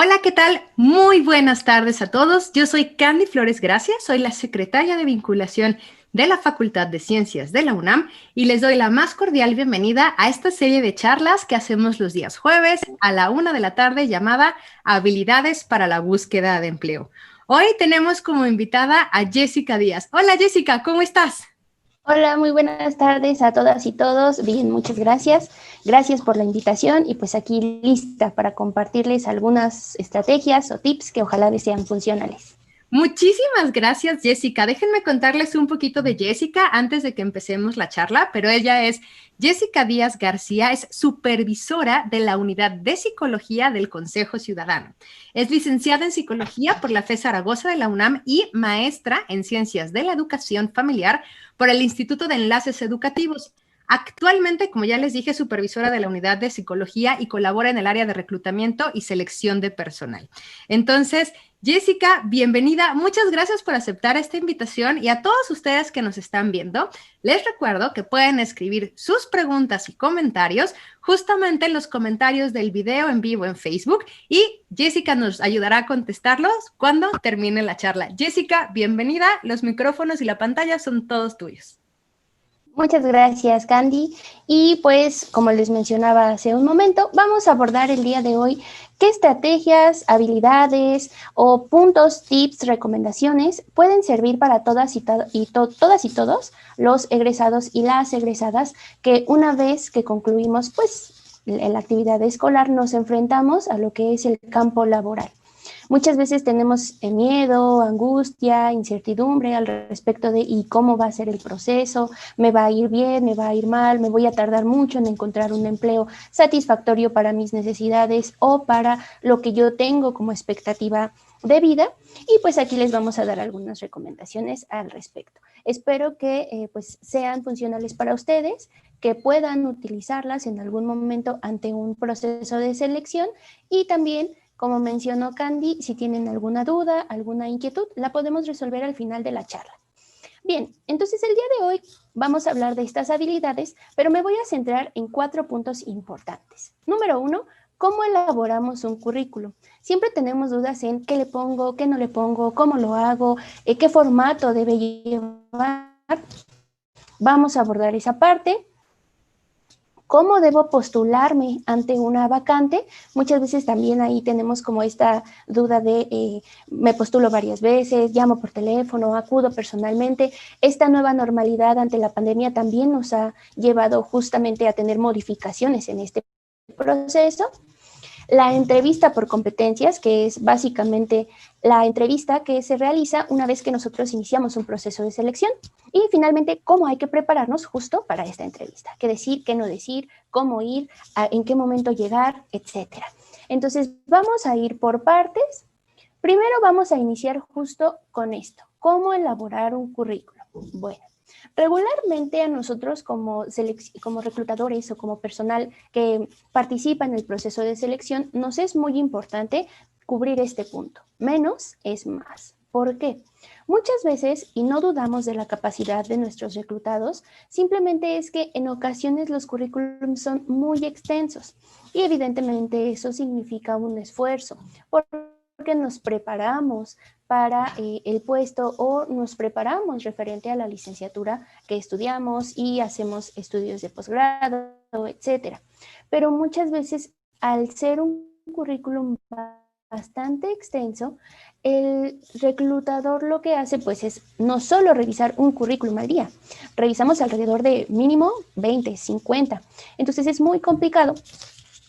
Hola, ¿qué tal? Muy buenas tardes a todos. Yo soy Candy Flores Gracia, soy la secretaria de vinculación de la Facultad de Ciencias de la UNAM y les doy la más cordial bienvenida a esta serie de charlas que hacemos los días jueves a la 1 de la tarde llamada Habilidades para la búsqueda de empleo. Hoy tenemos como invitada a Jessica Díaz. Hola Jessica, ¿cómo estás? Hola, muy buenas tardes a todas y todos. Bien, muchas gracias. Gracias por la invitación y pues aquí lista para compartirles algunas estrategias o tips que ojalá les sean funcionales. Muchísimas gracias, Jessica. Déjenme contarles un poquito de Jessica antes de que empecemos la charla, pero ella es Jessica Díaz García, es supervisora de la Unidad de Psicología del Consejo Ciudadano. Es licenciada en Psicología por la FE Zaragoza de la UNAM y maestra en Ciencias de la Educación Familiar por el Instituto de Enlaces Educativos. Actualmente, como ya les dije, supervisora de la Unidad de Psicología y colabora en el área de reclutamiento y selección de personal. Entonces, Jessica, bienvenida. Muchas gracias por aceptar esta invitación y a todos ustedes que nos están viendo, les recuerdo que pueden escribir sus preguntas y comentarios justamente en los comentarios del video en vivo en Facebook y Jessica nos ayudará a contestarlos cuando termine la charla. Jessica, bienvenida. Los micrófonos y la pantalla son todos tuyos. Muchas gracias, Candy. Y pues, como les mencionaba hace un momento, vamos a abordar el día de hoy qué estrategias, habilidades o puntos, tips, recomendaciones pueden servir para todas todas y todos los egresados y las egresadas que una vez que concluimos, pues, en la actividad escolar nos enfrentamos a lo que es el campo laboral. Muchas veces tenemos miedo, angustia, incertidumbre al respecto de ¿y cómo va a ser el proceso? ¿Me va a ir bien? ¿Me va a ir mal? ¿Me voy a tardar mucho en encontrar un empleo satisfactorio para mis necesidades o para lo que yo tengo como expectativa de vida? Y pues aquí les vamos a dar algunas recomendaciones al respecto. Espero que pues sean funcionales para ustedes, que puedan utilizarlas en algún momento ante un proceso de selección y también, como mencionó Candy, si tienen alguna duda, alguna inquietud, la podemos resolver al final de la charla. Bien, entonces el día de hoy vamos a hablar de estas habilidades, pero me voy a centrar en 4 puntos importantes. Número 1, ¿cómo elaboramos un currículum? Siempre tenemos dudas en qué le pongo, qué no le pongo, cómo lo hago, qué formato debe llevar. Vamos a abordar esa parte. ¿Cómo debo postularme ante una vacante? Muchas veces también ahí tenemos como esta duda de me postulo varias veces, llamo por teléfono, acudo personalmente. Esta nueva normalidad ante la pandemia también nos ha llevado justamente a tener modificaciones en este proceso. La entrevista por competencias, que es básicamente la entrevista que se realiza una vez que nosotros iniciamos un proceso de selección. Y finalmente, cómo hay que prepararnos justo para esta entrevista. Qué decir, qué no decir, cómo ir, en qué momento llegar, etcétera. Entonces, vamos a ir por partes. Primero vamos a iniciar justo con esto. ¿Cómo elaborar un currículum? Bueno, regularmente a nosotros como reclutadores o como personal que participa en el proceso de selección, nos es muy importante cubrir este punto. Menos es más. ¿Por qué? Muchas veces, y no dudamos de la capacidad de nuestros reclutados, simplemente es que en ocasiones los currículums son muy extensos y evidentemente eso significa un esfuerzo porque nos preparamos para el puesto o nos preparamos referente a la licenciatura que estudiamos y hacemos estudios de posgrado, etcétera. Pero muchas veces, al ser un currículum bastante extenso, el reclutador lo que hace pues es no solo revisar un currículum al día, revisamos alrededor de mínimo 20, 50. Entonces es muy complicado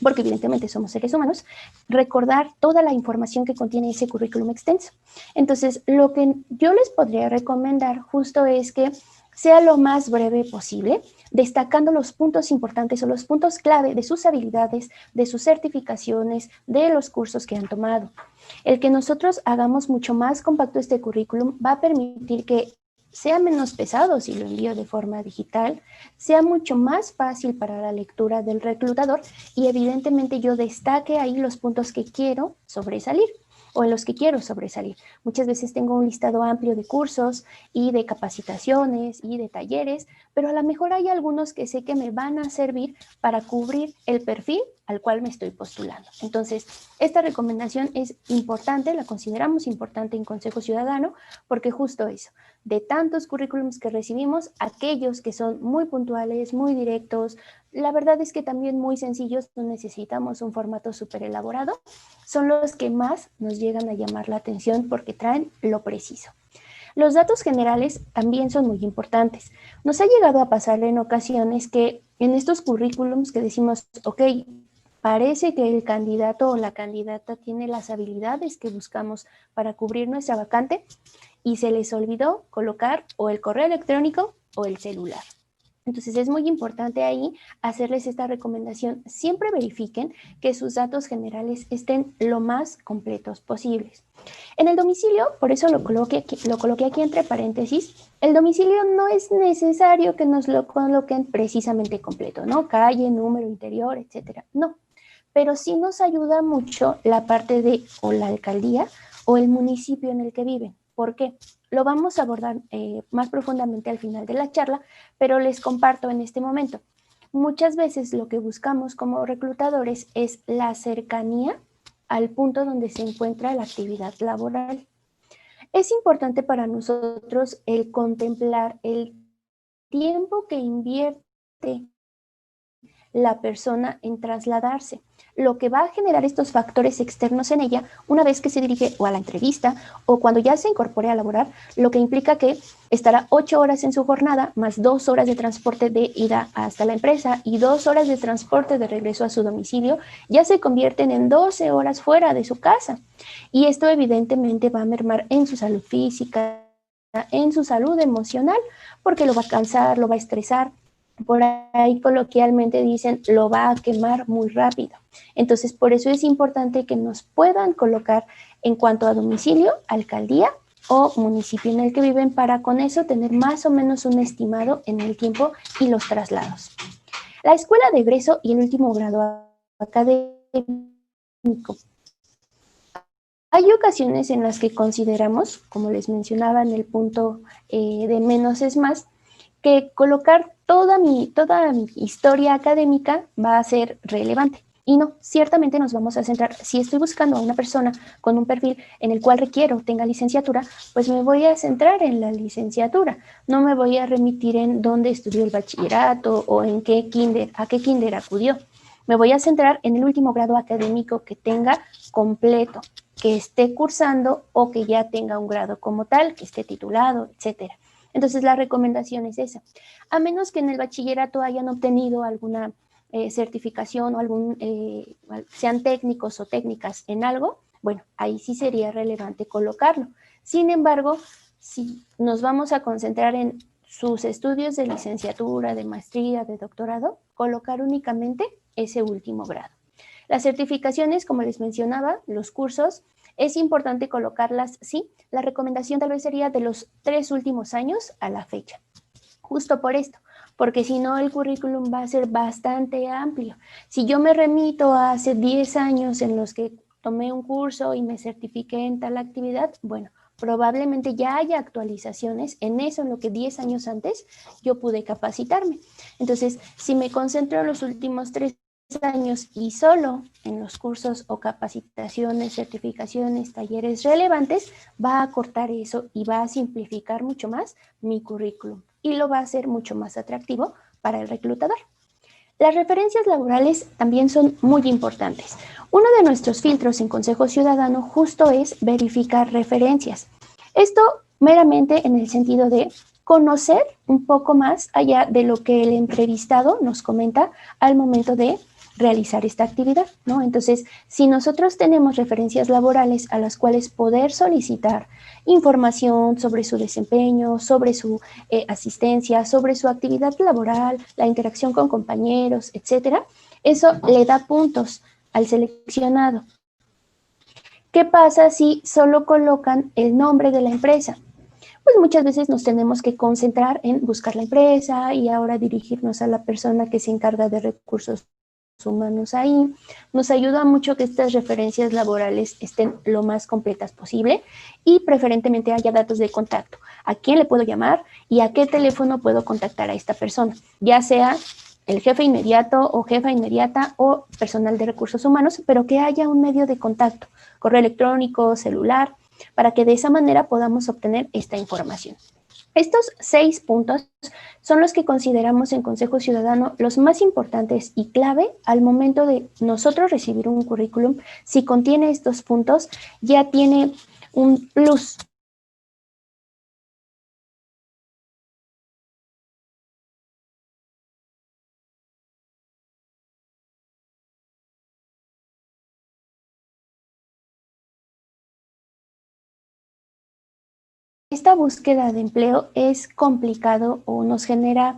porque evidentemente somos seres humanos, recordar toda la información que contiene ese currículum extenso. Entonces, lo que yo les podría recomendar justo es que sea lo más breve posible, destacando los puntos importantes o los puntos clave de sus habilidades, de sus certificaciones, de los cursos que han tomado. El que nosotros hagamos mucho más compacto este currículum va a permitir que sea menos pesado si lo envío de forma digital, sea mucho más fácil para la lectura del reclutador y evidentemente yo destaque ahí los puntos que quiero sobresalir o en los que quiero sobresalir. Muchas veces tengo un listado amplio de cursos y de capacitaciones y de talleres, pero a lo mejor hay algunos que sé que me van a servir para cubrir el perfil al cual me estoy postulando. Entonces, esta recomendación es importante, la consideramos importante en Consejo Ciudadano, porque justo eso, de tantos currículums que recibimos, aquellos que son muy puntuales, muy directos, la verdad es que también muy sencillos, no necesitamos un formato súper elaborado, son los que más nos llegan a llamar la atención porque traen lo preciso. Los datos generales también son muy importantes. Nos ha llegado a pasar en ocasiones que en estos currículums que decimos, ok, parece que el candidato o la candidata tiene las habilidades que buscamos para cubrir nuestra vacante y se les olvidó colocar o el correo electrónico o el celular. Entonces es muy importante ahí hacerles esta recomendación. Siempre verifiquen que sus datos generales estén lo más completos posibles. En el domicilio, por eso lo coloqué aquí entre paréntesis, el domicilio no es necesario que nos lo coloquen precisamente completo, ¿no? Calle, número, interior, etcétera. No, pero sí nos ayuda mucho la parte de o la alcaldía o el municipio en el que viven. ¿Por qué? Lo vamos a abordar más profundamente al final de la charla, pero les comparto en este momento. Muchas veces lo que buscamos como reclutadores es la cercanía al punto donde se encuentra la actividad laboral. Es importante para nosotros el contemplar el tiempo que invierte la persona en trasladarse, lo que va a generar estos factores externos en ella una vez que se dirige o a la entrevista o cuando ya se incorpore a laborar, lo que implica que estará 8 horas en su jornada más 2 horas de transporte de ida hasta la empresa y 2 horas de transporte de regreso a su domicilio, ya se convierten en 12 horas fuera de su casa. Y esto evidentemente va a mermar en su salud física, en su salud emocional, porque lo va a cansar, lo va a estresar. Por ahí coloquialmente dicen, lo va a quemar muy rápido. Entonces, por eso es importante que nos puedan colocar en cuanto a domicilio, alcaldía o municipio en el que viven, para con eso tener más o menos un estimado en el tiempo y los traslados. La escuela de egreso y el último grado académico. Hay ocasiones en las que consideramos, como les mencionaba en el punto de menos es más, que colocar toda mi historia académica va a ser relevante. Y no, ciertamente nos vamos a centrar, si estoy buscando a una persona con un perfil en el cual requiero tenga licenciatura, pues me voy a centrar en la licenciatura. No me voy a remitir en dónde estudió el bachillerato o en qué a qué kinder acudió. Me voy a centrar en el último grado académico que tenga completo, que esté cursando o que ya tenga un grado como tal, que esté titulado, etcétera. Entonces, la recomendación es esa. A menos que en el bachillerato hayan obtenido alguna certificación o sean técnicos o técnicas en algo, bueno, ahí sí sería relevante colocarlo. Sin embargo, si nos vamos a concentrar en sus estudios de licenciatura, de maestría, de doctorado, colocar únicamente ese último grado. Las certificaciones, como les mencionaba, los cursos, es importante colocarlas, sí. La recomendación tal vez sería de los 3 últimos años a la fecha. Justo por esto, porque si no el currículum va a ser bastante amplio. Si yo me remito a hace 10 años en los que tomé un curso y me certifiqué en tal actividad, bueno, probablemente ya haya actualizaciones en eso, en lo que 10 años antes yo pude capacitarme. Entonces, si me concentro en los últimos 3 años y solo en los cursos o capacitaciones, certificaciones, talleres relevantes, va a acortar eso y va a simplificar mucho más mi currículum y lo va a hacer mucho más atractivo para el reclutador. Las referencias laborales también son muy importantes. Uno de nuestros filtros en Consejo Ciudadano justo es verificar referencias. Esto meramente en el sentido de conocer un poco más allá de lo que el entrevistado nos comenta al momento de realizar esta actividad, ¿no? Entonces, si nosotros tenemos referencias laborales a las cuales poder solicitar información sobre su desempeño, sobre su asistencia, sobre su actividad laboral, la interacción con compañeros, etcétera, eso le da puntos al seleccionado. ¿Qué pasa si solo colocan el nombre de la empresa? Pues muchas veces nos tenemos que concentrar en buscar la empresa y ahora dirigirnos a la persona que se encarga de recursos humanos ahí. Nos ayuda mucho que estas referencias laborales estén lo más completas posible y preferentemente haya datos de contacto. ¿A quién le puedo llamar y a qué teléfono puedo contactar a esta persona? Ya sea el jefe inmediato o jefa inmediata o personal de recursos humanos, pero que haya un medio de contacto, correo electrónico, celular, para que de esa manera podamos obtener esta información. Estos 6 puntos son los que consideramos en Consejo Ciudadano los más importantes y clave al momento de nosotros recibir un currículum. Si contiene estos puntos, ya tiene un plus. Esta búsqueda de empleo es complicado o nos genera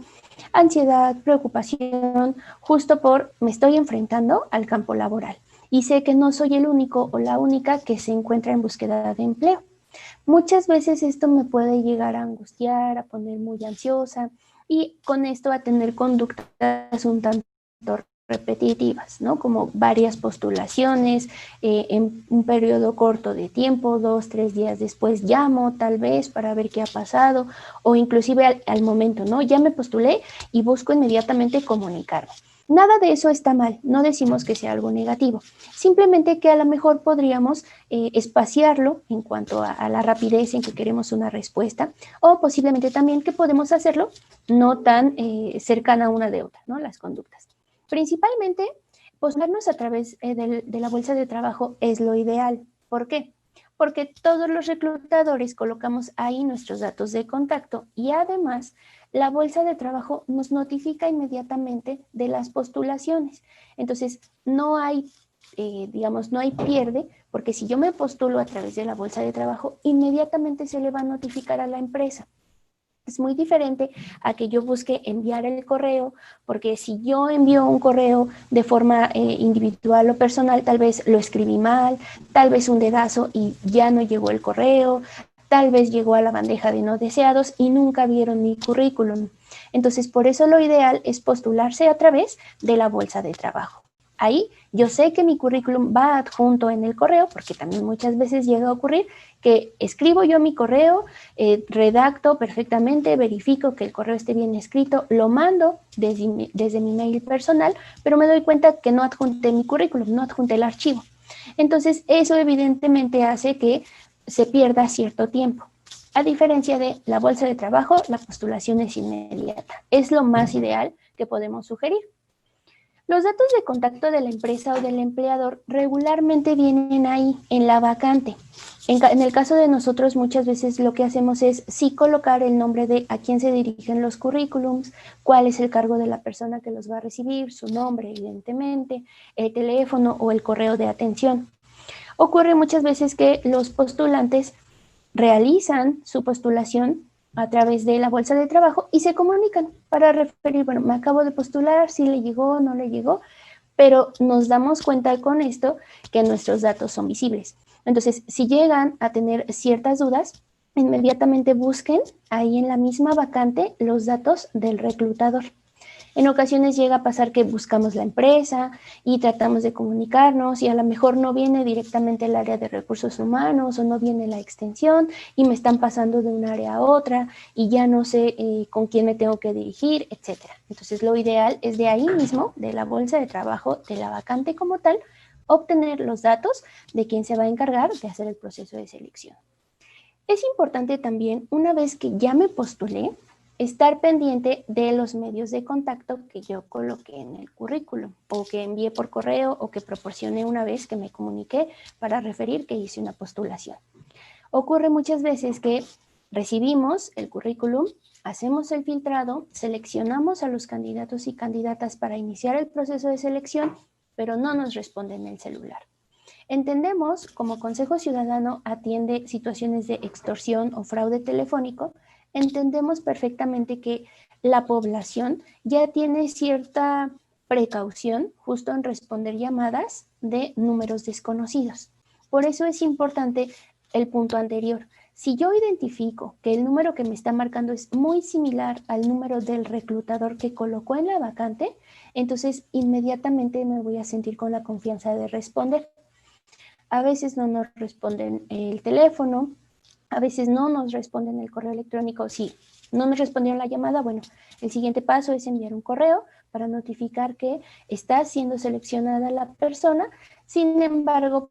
ansiedad, preocupación, justo por me estoy enfrentando al campo laboral y sé que no soy el único o la única que se encuentra en búsqueda de empleo. Muchas veces esto me puede llegar a angustiar, a poner muy ansiosa y con esto a tener conductas un tanto repetitivas, ¿no? Como varias postulaciones en un periodo corto de tiempo, 2, 3 días después llamo tal vez para ver qué ha pasado o inclusive al momento, ¿no? Ya me postulé y busco inmediatamente comunicarme. Nada de eso está mal, no decimos que sea algo negativo, simplemente que a lo mejor podríamos espaciarlo en cuanto a la rapidez en que queremos una respuesta o posiblemente también que podemos hacerlo no tan cercana una de otra, ¿no? Las conductas. Principalmente, postularnos a través de la bolsa de trabajo es lo ideal. ¿Por qué? Porque todos los reclutadores colocamos ahí nuestros datos de contacto y además la bolsa de trabajo nos notifica inmediatamente de las postulaciones. Entonces, no hay, digamos, no hay pierde, porque si yo me postulo a través de la bolsa de trabajo, inmediatamente se le va a notificar a la empresa. Es muy diferente a que yo busque enviar el correo, porque si yo envío un correo de forma individual o personal, tal vez lo escribí mal, tal vez un dedazo y ya no llegó el correo, tal vez llegó a la bandeja de no deseados y nunca vieron mi currículum. Entonces, por eso lo ideal es postularse a través de la bolsa de trabajo. Ahí yo sé que mi currículum va adjunto en el correo, porque también muchas veces llega a ocurrir que escribo yo mi correo, redacto perfectamente, verifico que el correo esté bien escrito, lo mando desde mi mail personal, pero me doy cuenta que no adjunté mi currículum, no adjunté el archivo. Entonces, eso evidentemente hace que se pierda cierto tiempo. A diferencia de la bolsa de trabajo, la postulación es inmediata. Es lo más ideal que podemos sugerir. Los datos de contacto de la empresa o del empleador regularmente vienen ahí, en la vacante. En el caso de nosotros, muchas veces lo que hacemos es sí colocar el nombre de a quién se dirigen los currículums, cuál es el cargo de la persona que los va a recibir, su nombre, evidentemente, el teléfono o el correo de atención. Ocurre muchas veces que los postulantes realizan su postulación a través de la bolsa de trabajo y se comunican para referir, bueno, me acabo de postular, si le llegó o no le llegó, pero nos damos cuenta con esto que nuestros datos son visibles. Entonces, si llegan a tener ciertas dudas, inmediatamente busquen ahí en la misma vacante los datos del reclutador. En ocasiones llega a pasar que buscamos la empresa y tratamos de comunicarnos y a lo mejor no viene directamente el área de recursos humanos o no viene la extensión y me están pasando de un área a otra y ya no sé con quién me tengo que dirigir, etcétera. Entonces lo ideal es de ahí mismo, de la bolsa de trabajo, de la vacante como tal, obtener los datos de quién se va a encargar de hacer el proceso de selección. Es importante también, una vez que ya me postulé, estar pendiente de los medios de contacto que yo coloqué en el currículum o que envié por correo o que proporcioné una vez que me comuniqué para referir que hice una postulación. Ocurre muchas veces que recibimos el currículum, hacemos el filtrado, seleccionamos a los candidatos y candidatas para iniciar el proceso de selección, pero no nos responden el celular. Entendemos, como Consejo Ciudadano atiende situaciones de extorsión o fraude telefónico, entendemos perfectamente que la población ya tiene cierta precaución justo en responder llamadas de números desconocidos. Por eso es importante el punto anterior. Si yo identifico que el número que me está marcando es muy similar al número del reclutador que colocó en la vacante, entonces inmediatamente me voy a sentir con la confianza de responder. A veces no nos responden el teléfono, a veces no nos responden el correo electrónico. Si no nos respondieron la llamada, bueno, el siguiente paso es enviar un correo para notificar que está siendo seleccionada la persona. Sin embargo,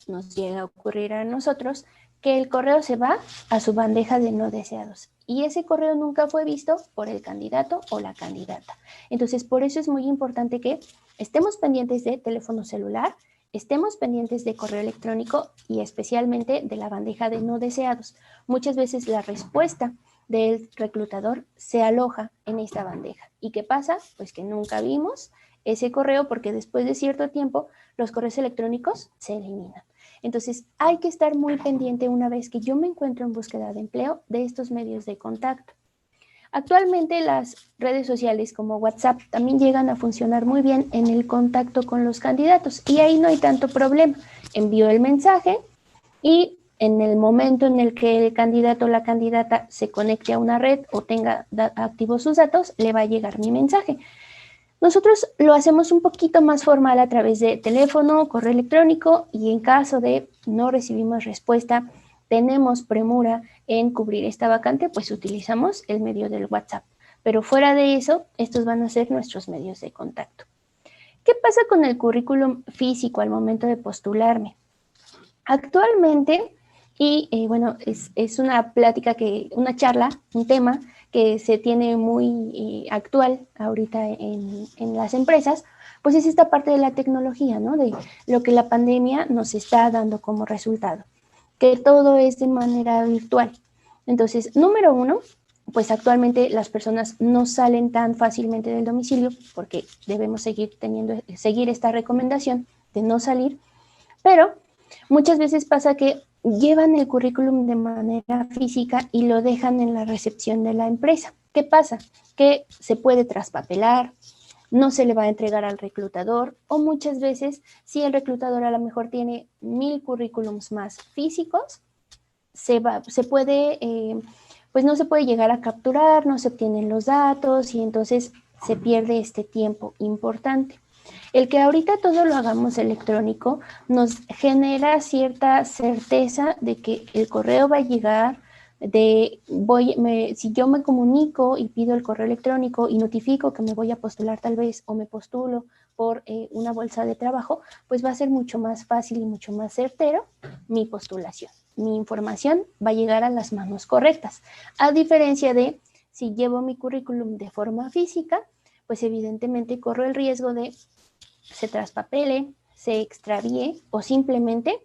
nos llega a ocurrir a nosotros que el correo se va a su bandeja de no deseados y ese correo nunca fue visto por el candidato o la candidata. Entonces, por eso es muy importante que estemos pendientes de teléfono celular, estemos pendientes de correo electrónico y especialmente de la bandeja de no deseados. Muchas veces la respuesta del reclutador se aloja en esta bandeja. ¿Y qué pasa? Pues que nunca vimos ese correo porque después de cierto tiempo los correos electrónicos se eliminan. Entonces hay que estar muy pendiente una vez que yo me encuentro en búsqueda de empleo de estos medios de contacto. Actualmente las redes sociales como WhatsApp también llegan a funcionar muy bien en el contacto con los candidatos y ahí no hay tanto problema. Envío el mensaje y en el momento en el que el candidato o la candidata se conecte a una red o tenga activos sus datos, le va a llegar mi mensaje. Nosotros lo hacemos un poquito más formal a través de teléfono, correo electrónico y en caso de no recibimos respuesta, tenemos premura en cubrir esta vacante, pues utilizamos el medio del WhatsApp. Pero fuera de eso, estos van a ser nuestros medios de contacto. ¿Qué pasa con el currículum físico al momento de postularme? Actualmente, bueno, es una plática, una charla, un tema que se tiene muy actual ahorita en las empresas, pues es esta parte de la tecnología, ¿no? De lo que la pandemia nos está dando como resultado, que todo es de manera virtual. Entonces, número uno, pues actualmente las personas no salen tan fácilmente del domicilio porque debemos seguir esta recomendación de no salir, pero muchas veces pasa que llevan el currículum de manera física y lo dejan en la recepción de la empresa. ¿Qué pasa? Que se puede traspapelar, no se le va a entregar al reclutador o muchas veces si el reclutador a lo mejor tiene 1000 currículums más físicos, pues no se puede llegar a capturar, no se obtienen los datos y entonces se pierde este tiempo importante. El que ahorita todo lo hagamos electrónico nos genera cierta certeza de que el correo va a llegar, si yo me comunico y pido el correo electrónico y notifico que me voy a postular tal vez o me postulo por una bolsa de trabajo, pues va a ser mucho más fácil y mucho más certero mi postulación. Mi información va a llegar a las manos correctas, a diferencia de si llevo mi currículum de forma física, pues evidentemente corro el riesgo de se traspapele, se extravíe o simplemente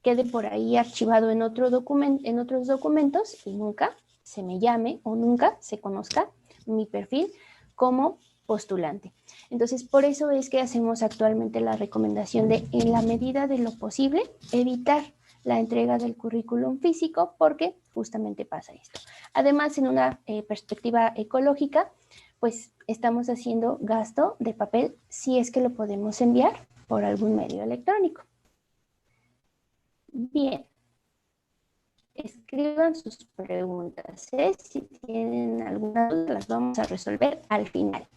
quede por ahí archivado en otros documentos y nunca se me llame o nunca se conozca mi perfil como postulante. Entonces, por eso es que hacemos actualmente la recomendación de, en la medida de lo posible, evitar la entrega del currículum físico porque justamente pasa esto. Además, en una perspectiva ecológica, pues estamos haciendo gasto de papel si es que lo podemos enviar por algún medio electrónico. Bien, escriban sus preguntas, ¿eh? Si tienen alguna duda, las vamos a resolver al final.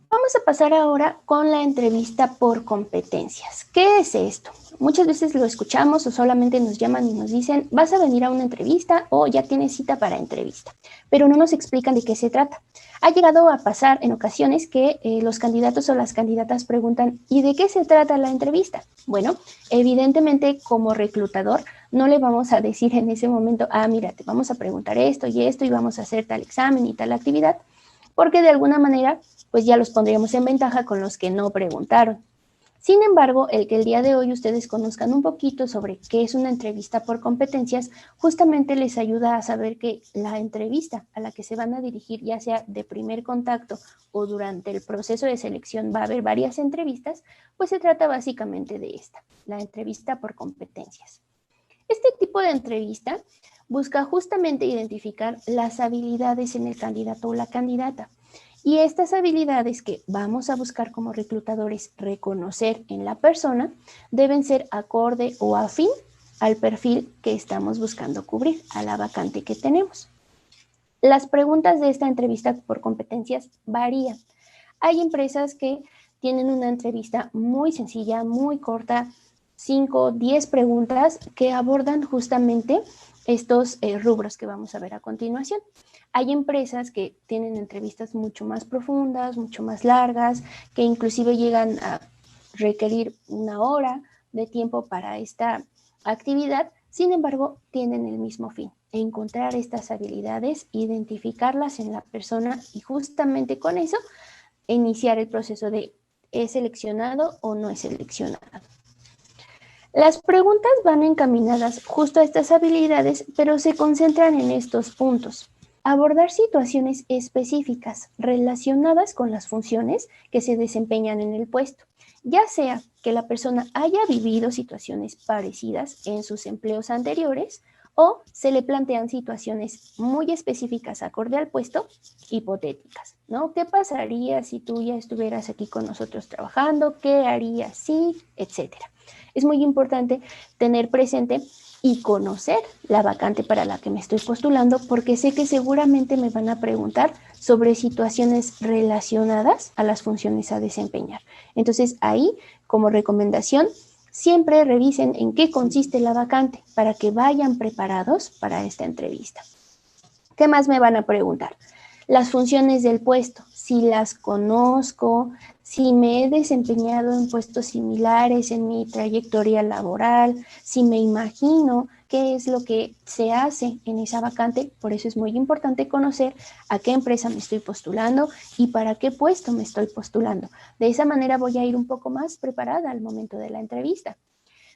Vamos a pasar ahora con la entrevista por competencias. ¿Qué es esto? Muchas veces lo escuchamos o solamente nos llaman y nos dicen, vas a venir a una entrevista o ya tienes cita para entrevista, pero no nos explican de qué se trata. Ha llegado a pasar en ocasiones que los candidatos o las candidatas preguntan, ¿y de qué se trata la entrevista? Bueno, evidentemente como reclutador no le vamos a decir en ese momento, mira, te vamos a preguntar esto y vamos a hacer tal examen y tal actividad, porque de alguna manera pues ya los pondríamos en ventaja con los que no preguntaron. Sin embargo, el que el día de hoy ustedes conozcan un poquito sobre qué es una entrevista por competencias, justamente les ayuda a saber que la entrevista a la que se van a dirigir, ya sea de primer contacto o durante el proceso de selección, va a haber varias entrevistas, pues se trata básicamente de esta, la entrevista por competencias. Este tipo de entrevista busca justamente identificar las habilidades en el candidato o la candidata. Y estas habilidades que vamos a buscar como reclutadores reconocer en la persona deben ser acorde o afín al perfil que estamos buscando cubrir, a la vacante que tenemos. Las preguntas de esta entrevista por competencias varían. Hay empresas que tienen una entrevista muy sencilla, muy corta, 5, 10 preguntas que abordan justamente estos rubros que vamos a ver a continuación. Hay empresas que tienen entrevistas mucho más profundas, mucho más largas, que inclusive llegan a requerir 1 hora de tiempo para esta actividad. Sin embargo, tienen el mismo fin: encontrar estas habilidades, identificarlas en la persona y justamente con eso iniciar el proceso de ¿es seleccionado o no es seleccionado? Las preguntas van encaminadas justo a estas habilidades, pero se concentran en estos puntos. Abordar situaciones específicas relacionadas con las funciones que se desempeñan en el puesto, ya sea que la persona haya vivido situaciones parecidas en sus empleos anteriores o se le plantean situaciones muy específicas acorde al puesto, hipotéticas, ¿no? ¿Qué pasaría si tú ya estuvieras aquí con nosotros trabajando? ¿Qué harías si? Etcétera. Es muy importante tener presente y conocer la vacante para la que me estoy postulando, porque sé que seguramente me van a preguntar sobre situaciones relacionadas a las funciones a desempeñar. Entonces, ahí, como recomendación, siempre revisen en qué consiste la vacante para que vayan preparados para esta entrevista. ¿Qué más me van a preguntar? Las funciones del puesto, si las conozco, si me he desempeñado en puestos similares en mi trayectoria laboral, si me imagino qué es lo que se hace en esa vacante. Por eso es muy importante conocer a qué empresa me estoy postulando y para qué puesto me estoy postulando. De esa manera voy a ir un poco más preparada al momento de la entrevista.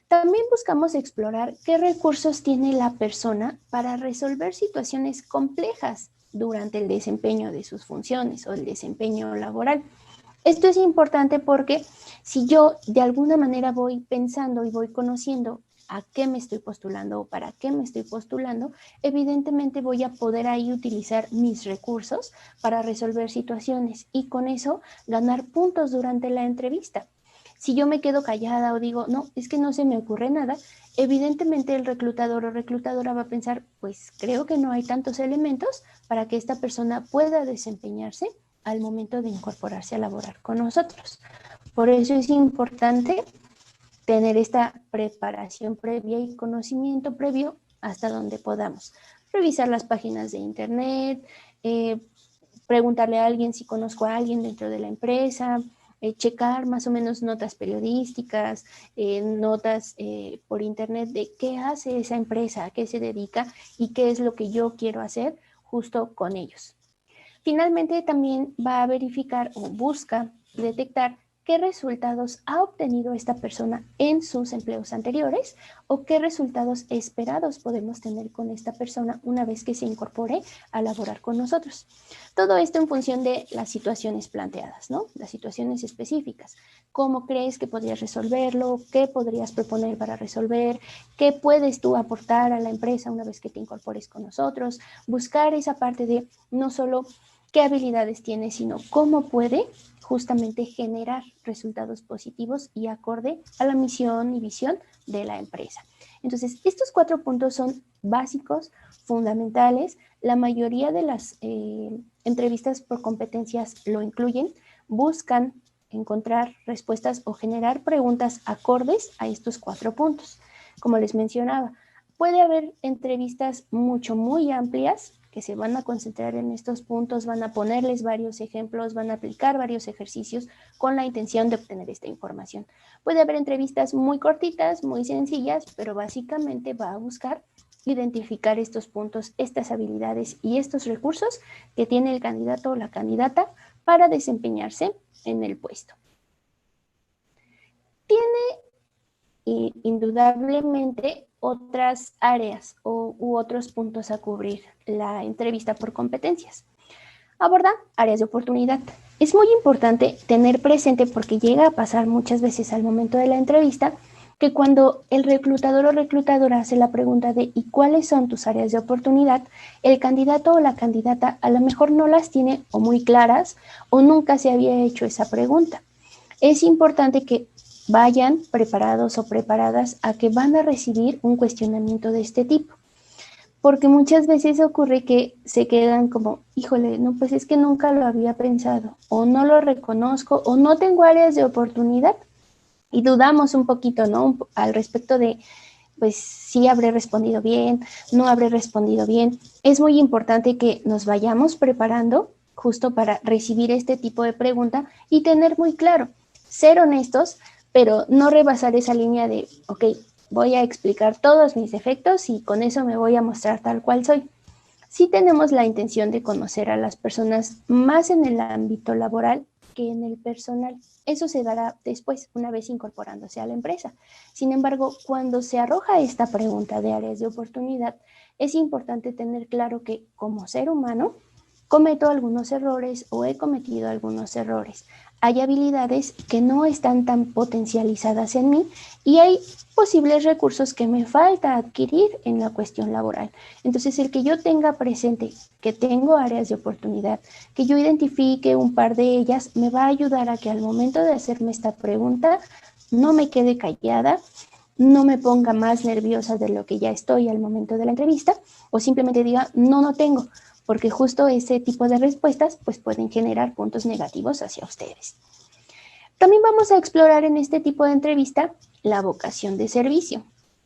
También buscamos explorar qué recursos tiene la persona para resolver situaciones complejas durante el desempeño de sus funciones o el desempeño laboral. Esto es importante porque si yo de alguna manera voy pensando y voy conociendo a qué me estoy postulando o para qué me estoy postulando, evidentemente voy a poder ahí utilizar mis recursos para resolver situaciones y con eso ganar puntos durante la entrevista. Si yo me quedo callada o digo, no, es que no se me ocurre nada, evidentemente el reclutador o reclutadora va a pensar, pues creo que no hay tantos elementos para que esta persona pueda desempeñarse al momento de incorporarse a laborar con nosotros. Por eso es importante tener esta preparación previa y conocimiento previo hasta donde podamos. Revisar las páginas de internet, preguntarle a alguien si conozco a alguien dentro de la empresa, checar más o menos notas periodísticas, notas por internet de qué hace esa empresa, a qué se dedica y qué es lo que yo quiero hacer justo con ellos. Finalmente, también va a verificar o busca detectar qué resultados ha obtenido esta persona en sus empleos anteriores o qué resultados esperados podemos tener con esta persona una vez que se incorpore a laborar con nosotros. Todo esto en función de las situaciones planteadas, ¿no? Las situaciones específicas. ¿Cómo crees que podrías resolverlo? ¿Qué podrías proponer para resolver? ¿Qué puedes tú aportar a la empresa una vez que te incorpores con nosotros? Buscar esa parte de no solo qué habilidades tiene, sino cómo puede justamente generar resultados positivos y acorde a la misión y visión de la empresa. Entonces, estos 4 puntos son básicos, fundamentales. La mayoría de las entrevistas por competencias lo incluyen, buscan encontrar respuestas o generar preguntas acordes a estos 4 puntos. Como les mencionaba, puede haber entrevistas muy amplias que se van a concentrar en estos puntos, van a ponerles varios ejemplos, van a aplicar varios ejercicios con la intención de obtener esta información. Puede haber entrevistas muy cortitas, muy sencillas, pero básicamente va a buscar identificar estos puntos, estas habilidades y estos recursos que tiene el candidato o la candidata para desempeñarse en el puesto. Tiene indudablemente otras áreas u otros puntos a cubrir la entrevista por competencias. Aborda áreas de oportunidad. Es muy importante tener presente, porque llega a pasar muchas veces al momento de la entrevista, que cuando el reclutador o reclutadora hace la pregunta de ¿y cuáles son tus áreas de oportunidad?, el candidato o la candidata a lo mejor no las tiene o muy claras o nunca se había hecho esa pregunta. Es importante que vayan preparados o preparadas a que van a recibir un cuestionamiento de este tipo, porque muchas veces ocurre que se quedan como, híjole, no, pues es que nunca lo había pensado, o no lo reconozco, o no tengo áreas de oportunidad, y dudamos un poquito, ¿no?, al respecto de pues sí habré respondido bien, no habré respondido bien. Es muy importante que nos vayamos preparando justo para recibir este tipo de pregunta y tener muy claro, ser honestos, pero no rebasar esa línea de, ok, voy a explicar todos mis defectos y con eso me voy a mostrar tal cual soy. Sí tenemos la intención de conocer a las personas más en el ámbito laboral que en el personal. Eso se dará después, una vez incorporándose a la empresa. Sin embargo, cuando se arroja esta pregunta de áreas de oportunidad, es importante tener claro que como ser humano cometo algunos errores o he cometido algunos errores. Hay habilidades que no están tan potencializadas en mí y hay posibles recursos que me falta adquirir en la cuestión laboral. Entonces, el que yo tenga presente que tengo áreas de oportunidad, que yo identifique un par de ellas, me va a ayudar a que al momento de hacerme esta pregunta no me quede callada, no me ponga más nerviosa de lo que ya estoy al momento de la entrevista o simplemente diga, no, no tengo, porque justo ese tipo de respuestas pues pueden generar puntos negativos hacia ustedes. También vamos a explorar en este tipo de entrevista la vocación de servicio.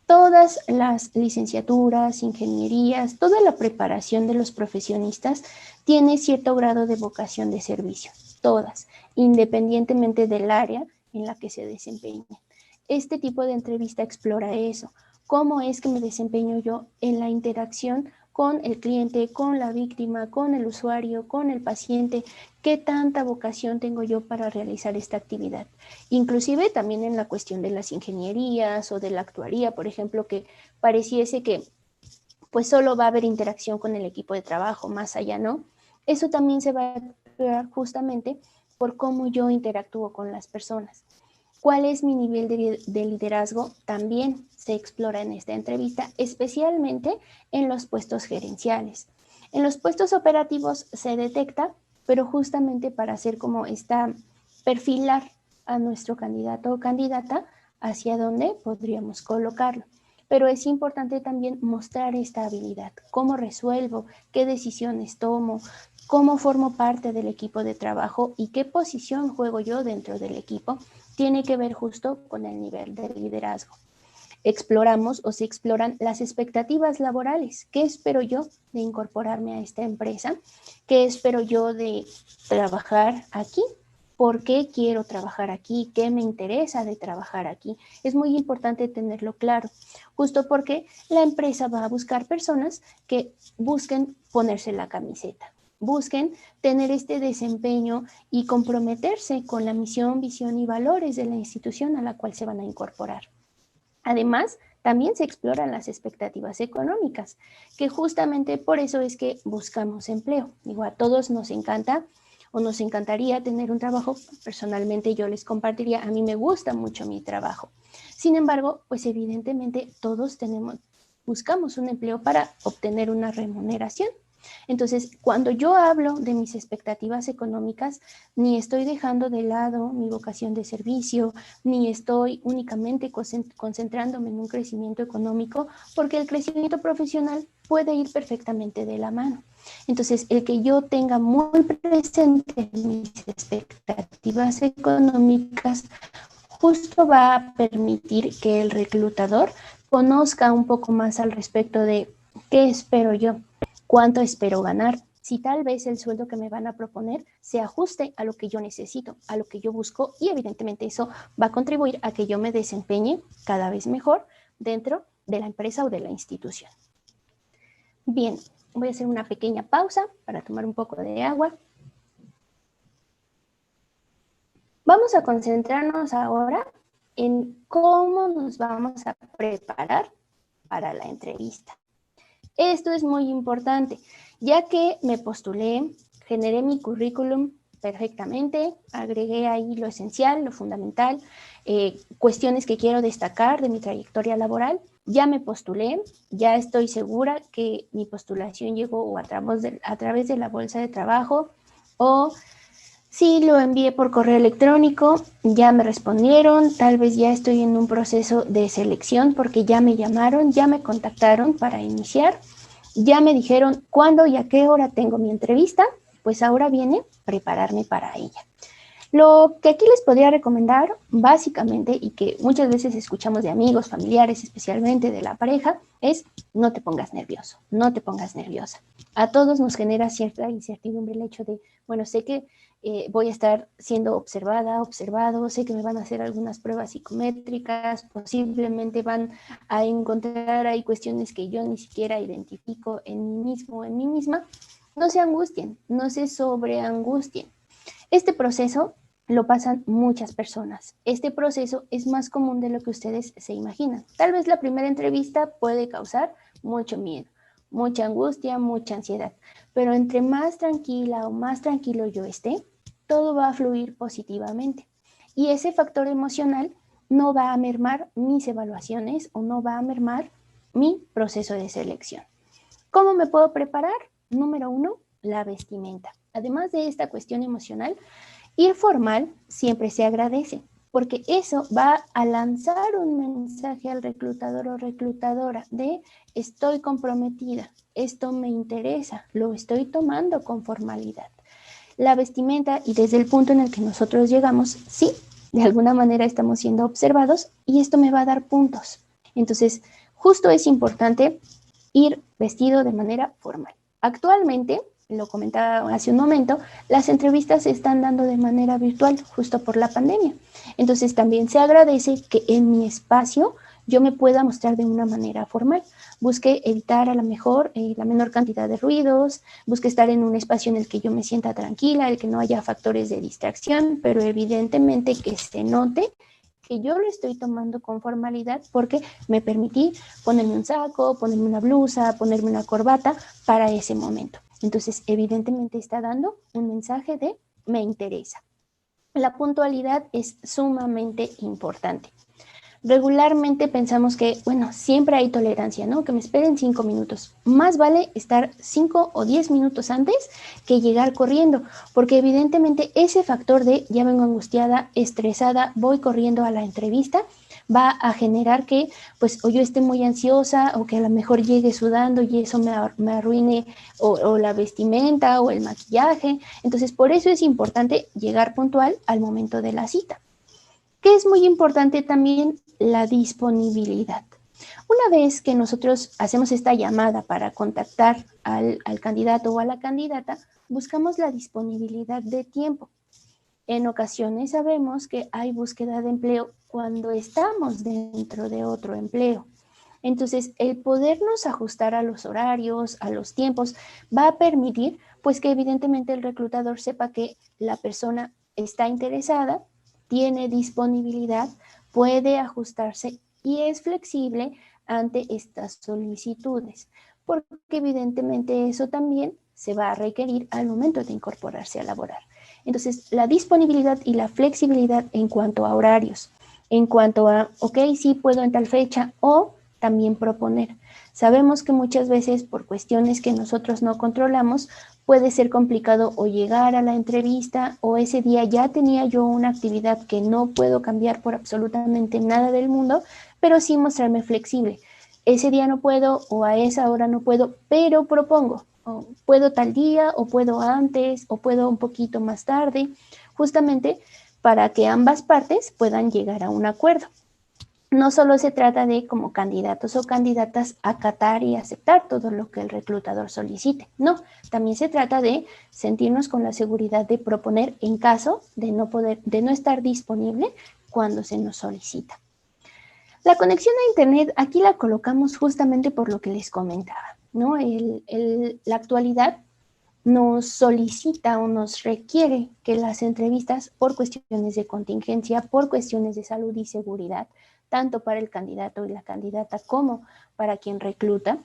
Todas las licenciaturas, ingenierías, toda la preparación de los profesionistas tiene cierto grado de vocación de servicio, todas, independientemente del área en la que se desempeñen. Este tipo de entrevista explora eso, cómo es que me desempeño yo en la interacción con el cliente, con la víctima, con el usuario, con el paciente, qué tanta vocación tengo yo para realizar esta actividad. Inclusive también en la cuestión de las ingenierías o de la actuaría, por ejemplo, que pareciese que pues solo va a haber interacción con el equipo de trabajo, más allá no. Eso también se va a explorar justamente por cómo yo interactúo con las personas. ¿Cuál es mi nivel de liderazgo? También se explora en esta entrevista, especialmente en los puestos gerenciales. En los puestos operativos se detecta, pero justamente para hacer como perfilar a nuestro candidato o candidata hacia dónde podríamos colocarlo. Pero es importante también mostrar esta habilidad, cómo resuelvo, qué decisiones tomo, cómo formo parte del equipo de trabajo y qué posición juego yo dentro del equipo, tiene que ver justo con el nivel de liderazgo. Exploramos o se exploran las expectativas laborales. ¿Qué espero yo de incorporarme a esta empresa? ¿Qué espero yo de trabajar aquí? ¿Por qué quiero trabajar aquí? ¿Qué me interesa de trabajar aquí? Es muy importante tenerlo claro, justo porque la empresa va a buscar personas que busquen ponerse la camiseta, busquen tener este desempeño y comprometerse con la misión, visión y valores de la institución a la cual se van a incorporar. Además, también se exploran las expectativas económicas, que justamente por eso es que buscamos empleo. Digo, a todos nos encanta o nos encantaría tener un trabajo. Personalmente yo les compartiría, a mí me gusta mucho mi trabajo. Sin embargo, pues evidentemente todos buscamos un empleo para obtener una remuneración. Entonces, cuando yo hablo de mis expectativas económicas, ni estoy dejando de lado mi vocación de servicio, ni estoy únicamente concentrándome en un crecimiento económico, porque el crecimiento profesional puede ir perfectamente de la mano. Entonces, el que yo tenga muy presente mis expectativas económicas justo va a permitir que el reclutador conozca un poco más al respecto de qué espero yo, cuánto espero ganar, si tal vez el sueldo que me van a proponer se ajuste a lo que yo necesito, a lo que yo busco, y evidentemente eso va a contribuir a que yo me desempeñe cada vez mejor dentro de la empresa o de la institución. Bien, voy a hacer una pequeña pausa para tomar un poco de agua. Vamos a concentrarnos ahora en cómo nos vamos a preparar para la entrevista. Esto es muy importante, ya que me postulé, generé mi currículum perfectamente, agregué ahí lo esencial, lo fundamental, cuestiones que quiero destacar de mi trayectoria laboral. Ya me postulé, ya estoy segura que mi postulación llegó a través de la bolsa de trabajo o sí, lo envié por correo electrónico, ya me respondieron, tal vez ya estoy en un proceso de selección porque ya me llamaron, ya me contactaron para iniciar, ya me dijeron cuándo y a qué hora tengo mi entrevista, pues ahora viene prepararme para ella. Lo que aquí les podría recomendar, básicamente, y que muchas veces escuchamos de amigos, familiares, especialmente de la pareja, es no te pongas nervioso, no te pongas nerviosa. A todos nos genera cierta incertidumbre el hecho de, bueno, sé que voy a estar siendo observada, observado, sé que me van a hacer algunas pruebas psicométricas, posiblemente van a encontrar ahí cuestiones que yo ni siquiera identifico en mí mismo, en mí misma. No se angustien, no se sobreangustien. Este proceso lo pasan muchas personas. Este proceso es más común de lo que ustedes se imaginan. Tal vez la primera entrevista puede causar mucho miedo, mucha angustia, mucha ansiedad, pero entre más tranquila o más tranquilo yo esté, todo va a fluir positivamente. Y ese factor emocional no va a mermar mis evaluaciones o no va a mermar mi proceso de selección. ¿Cómo me puedo preparar? Número 1, la vestimenta. Además de esta cuestión emocional, ir formal siempre se agradece, porque eso va a lanzar un mensaje al reclutador o reclutadora de estoy comprometida, esto me interesa, lo estoy tomando con formalidad. La vestimenta, y desde el punto en el que nosotros llegamos, sí, de alguna manera estamos siendo observados y esto me va a dar puntos. Entonces, justo es importante ir vestido de manera formal. Actualmente, lo comentaba hace un momento, las entrevistas se están dando de manera virtual justo por la pandemia. Entonces también se agradece que en mi espacio yo me pueda mostrar de una manera formal. Busque evitar a lo mejor la menor cantidad de ruidos, busque estar en un espacio en el que yo me sienta tranquila, el que no haya factores de distracción, pero evidentemente que se note que yo lo estoy tomando con formalidad porque me permití ponerme un saco, ponerme una blusa, ponerme una corbata para ese momento. Entonces, evidentemente está dando un mensaje de me interesa. La puntualidad es sumamente importante. Regularmente pensamos que, bueno, siempre hay tolerancia, ¿no? Que me esperen 5 minutos. Más vale estar 5 o 10 minutos antes que llegar corriendo, porque evidentemente ese factor de ya vengo angustiada, estresada, voy corriendo a la entrevista, va a generar que, pues, o yo esté muy ansiosa o que a lo mejor llegue sudando y eso me arruine o la vestimenta o el maquillaje. Entonces, por eso es importante llegar puntual al momento de la cita. Que es muy importante también la disponibilidad. Una vez que nosotros hacemos esta llamada para contactar al candidato o a la candidata, buscamos la disponibilidad de tiempo. En ocasiones sabemos que hay búsqueda de empleo cuando estamos dentro de otro empleo. Entonces, el podernos ajustar a los horarios, a los tiempos, va a permitir, pues, que evidentemente el reclutador sepa que la persona está interesada, tiene disponibilidad, puede ajustarse y es flexible ante estas solicitudes, porque evidentemente eso también se va a requerir al momento de incorporarse a laborar. Entonces, la disponibilidad y la flexibilidad en cuanto a horarios, en cuanto a, ok, sí puedo en tal fecha, o también proponer. Sabemos que muchas veces por cuestiones que nosotros no controlamos, puede ser complicado o llegar a la entrevista o ese día ya tenía yo una actividad que no puedo cambiar por absolutamente nada del mundo, pero sí mostrarme flexible. Ese día no puedo o a esa hora no puedo, pero propongo. O puedo tal día o puedo antes o puedo un poquito más tarde, justamente para que ambas partes puedan llegar a un acuerdo. No solo se trata de, como candidatos o candidatas, acatar y aceptar todo lo que el reclutador solicite. No, también se trata de sentirnos con la seguridad de proponer en caso de no estar disponible cuando se nos solicita. La conexión a Internet aquí la colocamos justamente por lo que les comentaba, ¿no? La actualidad nos solicita o nos requiere que las entrevistas, por cuestiones de contingencia, por cuestiones de salud y seguridad, tanto para el candidato y la candidata como para quien recluta,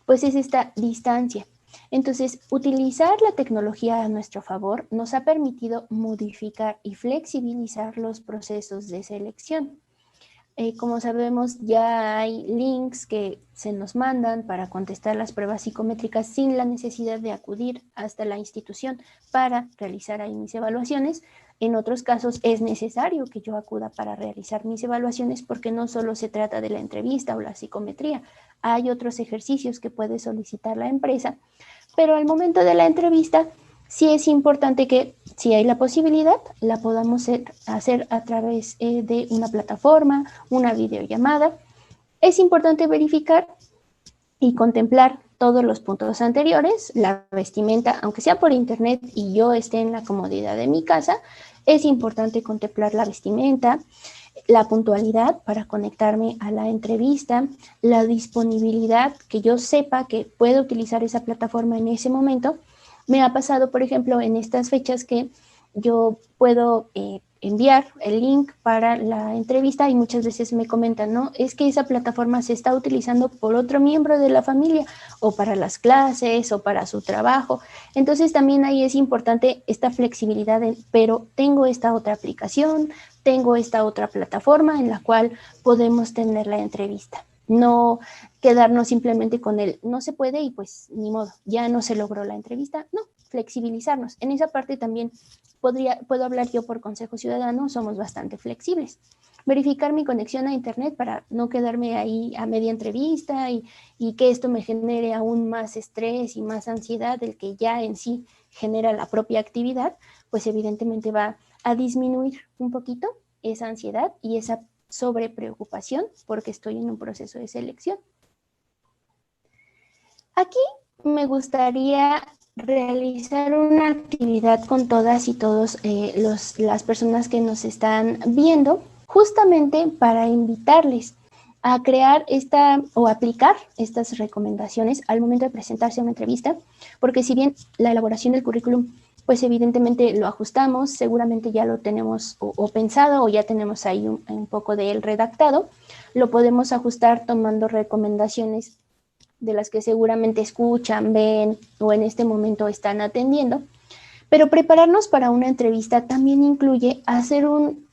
pues es esta distancia. Entonces, utilizar la tecnología a nuestro favor nos ha permitido modificar y flexibilizar los procesos de selección. Como sabemos, ya hay links que se nos mandan para contestar las pruebas psicométricas sin la necesidad de acudir hasta la institución para realizar ahí mis evaluaciones. En otros casos es necesario que yo acuda para realizar mis evaluaciones porque no solo se trata de la entrevista o la psicometría, hay otros ejercicios que puede solicitar la empresa, pero al momento de la entrevista sí es importante que, si hay la posibilidad, la podamos hacer a través de una plataforma, una videollamada. Es importante verificar y contemplar todos los puntos anteriores, la vestimenta, aunque sea por internet y yo esté en la comodidad de mi casa, es importante contemplar la vestimenta, la puntualidad para conectarme a la entrevista, la disponibilidad, que yo sepa que puedo utilizar esa plataforma en ese momento. Me ha pasado, por ejemplo, en estas fechas que yo puedo enviar el link para la entrevista y muchas veces me comentan, no, es que esa plataforma se está utilizando por otro miembro de la familia o para las clases o para su trabajo. Entonces también ahí es importante esta flexibilidad, pero tengo esta otra aplicación, tengo esta otra plataforma en la cual podemos tener la entrevista. No quedarnos simplemente con el no se puede y pues ni modo, ya no se logró la entrevista. No, flexibilizarnos. En esa parte también puedo hablar yo por Consejo Ciudadano, somos bastante flexibles. Verificar mi conexión a internet para no quedarme ahí a media entrevista y que esto me genere aún más estrés y más ansiedad del que ya en sí genera la propia actividad, pues evidentemente va a disminuir un poquito esa ansiedad y esa sobrepreocupación porque estoy en un proceso de selección. Aquí me gustaría realizar una actividad con todas y todos las personas que nos están viendo, justamente para invitarles a crear o aplicar estas recomendaciones al momento de presentarse a una entrevista, porque si bien la elaboración del currículum, pues evidentemente lo ajustamos, seguramente ya lo tenemos o pensado o ya tenemos ahí un poco de él redactado, lo podemos ajustar tomando recomendaciones de las que seguramente escuchan, ven o en este momento están atendiendo. Pero prepararnos para una entrevista también incluye hacer un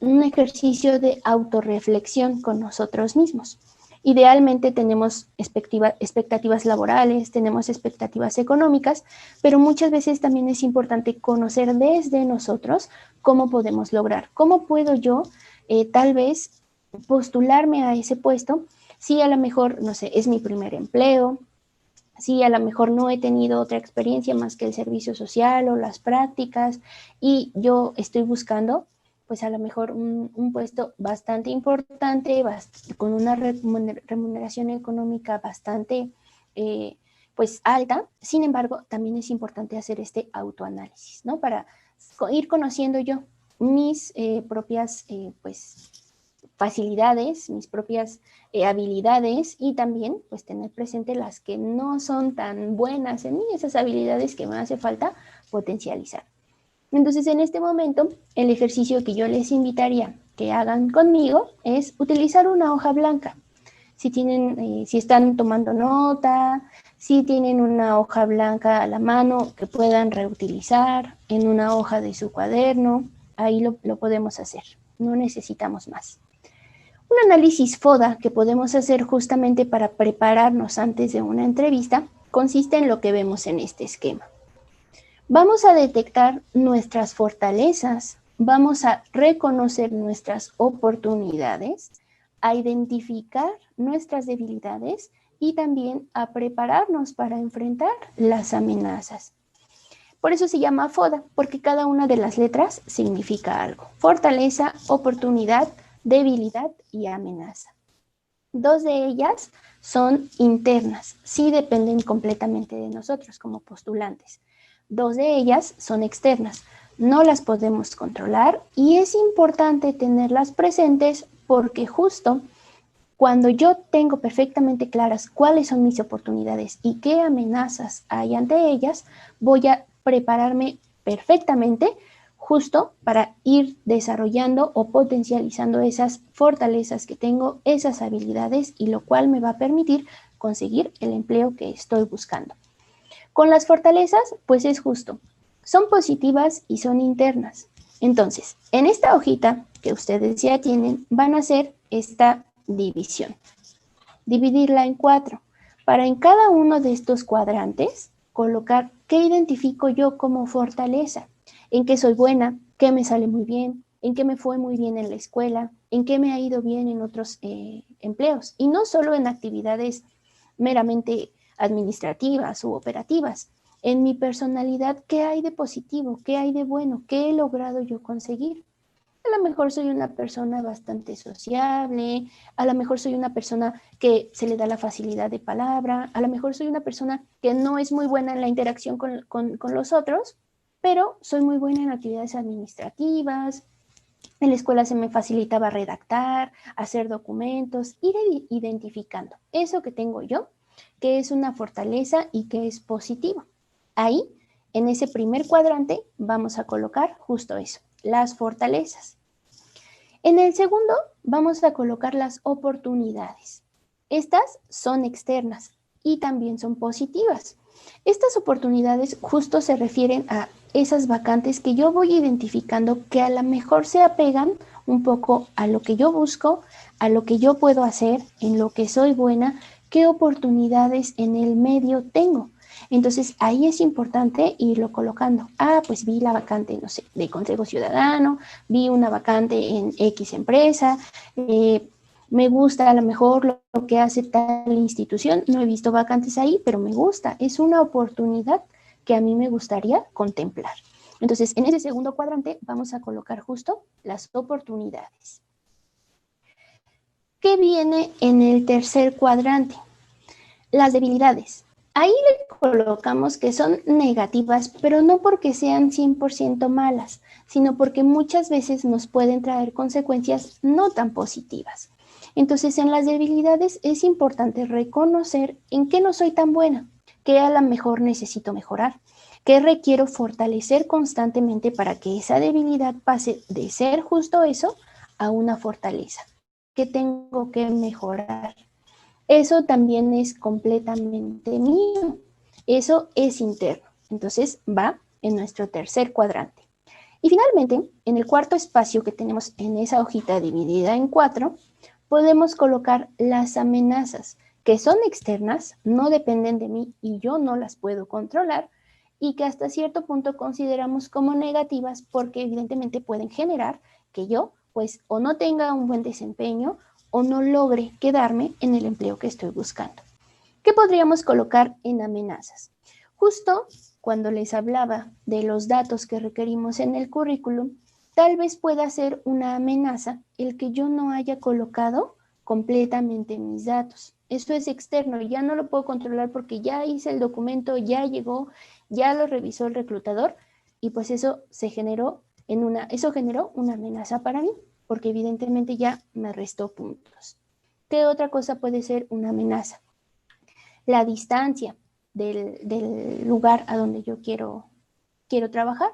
ejercicio de autorreflexión con nosotros mismos. Idealmente tenemos expectativas laborales, tenemos expectativas económicas, pero muchas veces también es importante conocer desde nosotros cómo podemos lograr, cómo puedo yo tal vez postularme a ese puesto si a lo mejor, no sé, es mi primer empleo, si a lo mejor no he tenido otra experiencia más que el servicio social o las prácticas y yo estoy buscando pues a lo mejor un puesto bastante importante, con una remuneración económica bastante pues alta. Sin embargo, también es importante hacer este autoanálisis, ¿no? Para ir conociendo yo mis propias pues facilidades, mis propias habilidades y también pues tener presente las que no son tan buenas en mí, esas habilidades que me hace falta potencializar. Entonces en este momento el ejercicio que yo les invitaría que hagan conmigo es utilizar una hoja blanca. Si están tomando nota, si tienen una hoja blanca a la mano que puedan reutilizar en una hoja de su cuaderno, ahí lo podemos hacer, no necesitamos más. Un análisis FODA que podemos hacer justamente para prepararnos antes de una entrevista consiste en lo que vemos en este esquema. Vamos a detectar nuestras fortalezas, vamos a reconocer nuestras oportunidades, a identificar nuestras debilidades y también a prepararnos para enfrentar las amenazas. Por eso se llama FODA, porque cada una de las letras significa algo. Fortaleza, oportunidad, debilidad y amenaza. Dos de ellas son internas, sí dependen completamente de nosotros como postulantes. Dos de ellas son externas, no las podemos controlar y es importante tenerlas presentes porque justo cuando yo tengo perfectamente claras cuáles son mis oportunidades y qué amenazas hay ante ellas, voy a prepararme perfectamente justo para ir desarrollando o potencializando esas fortalezas que tengo, esas habilidades y lo cual me va a permitir conseguir el empleo que estoy buscando. Con las fortalezas, pues es justo, son positivas y son internas. Entonces, en esta hojita que ustedes ya tienen, van a hacer esta división. Dividirla en 4, para en cada uno de estos cuadrantes colocar qué identifico yo como fortaleza, en qué soy buena, qué me sale muy bien, en qué me fue muy bien en la escuela, en qué me ha ido bien en otros empleos, y no solo en actividades meramente administrativas u operativas. En mi personalidad, ¿qué hay de positivo? ¿Qué hay de bueno? ¿Qué he logrado yo conseguir? A lo mejor soy una persona bastante sociable, a lo mejor soy una persona que se le da la facilidad de palabra, a lo mejor soy una persona que no es muy buena en la interacción con los otros, pero soy muy buena en actividades administrativas. En la escuela se me facilitaba redactar, hacer documentos, ir identificando eso que tengo yo, que es una fortaleza y que es positivo. Ahí, en ese primer cuadrante, vamos a colocar justo eso, las fortalezas. En el segundo, vamos a colocar las oportunidades. Estas son externas y también son positivas. Estas oportunidades justo se refieren a esas vacantes que yo voy identificando que a lo mejor se apegan un poco a lo que yo busco, a lo que yo puedo hacer, en lo que soy buena, qué oportunidades en el medio tengo. Entonces ahí es importante irlo colocando. Pues vi la vacante, no sé, de Consejo Ciudadano, vi una vacante en X empresa, me gusta a lo mejor lo que hace tal institución, no he visto vacantes ahí, pero me gusta, es una oportunidad que a mí me gustaría contemplar. Entonces, en ese segundo cuadrante vamos a colocar justo las oportunidades. ¿Qué viene en el tercer cuadrante? Las debilidades. Ahí le colocamos que son negativas, pero no porque sean 100% malas, sino porque muchas veces nos pueden traer consecuencias no tan positivas. Entonces, en las debilidades es importante reconocer en qué no soy tan buena, qué a lo mejor necesito mejorar, qué requiero fortalecer constantemente para que esa debilidad pase de ser justo eso a una fortaleza. ¿Qué tengo que mejorar? Eso también es completamente mío. Eso es interno. Entonces va en nuestro tercer cuadrante. Y finalmente, en el cuarto espacio que tenemos en esa hojita dividida en 4, podemos colocar las amenazas, que son externas, no dependen de mí y yo no las puedo controlar, y que hasta cierto punto consideramos como negativas porque evidentemente pueden generar que yo pues o no tenga un buen desempeño o no logre quedarme en el empleo que estoy buscando. ¿Qué podríamos colocar en amenazas? Justo cuando les hablaba de los datos que requerimos en el currículum, tal vez pueda ser una amenaza el que yo no haya colocado completamente mis datos. Eso es externo, ya no lo puedo controlar porque ya hice el documento, ya llegó, ya lo revisó el reclutador y pues eso generó una amenaza para mí, porque evidentemente ya me restó puntos. ¿Qué otra cosa puede ser una amenaza? La distancia del lugar a donde yo quiero trabajar.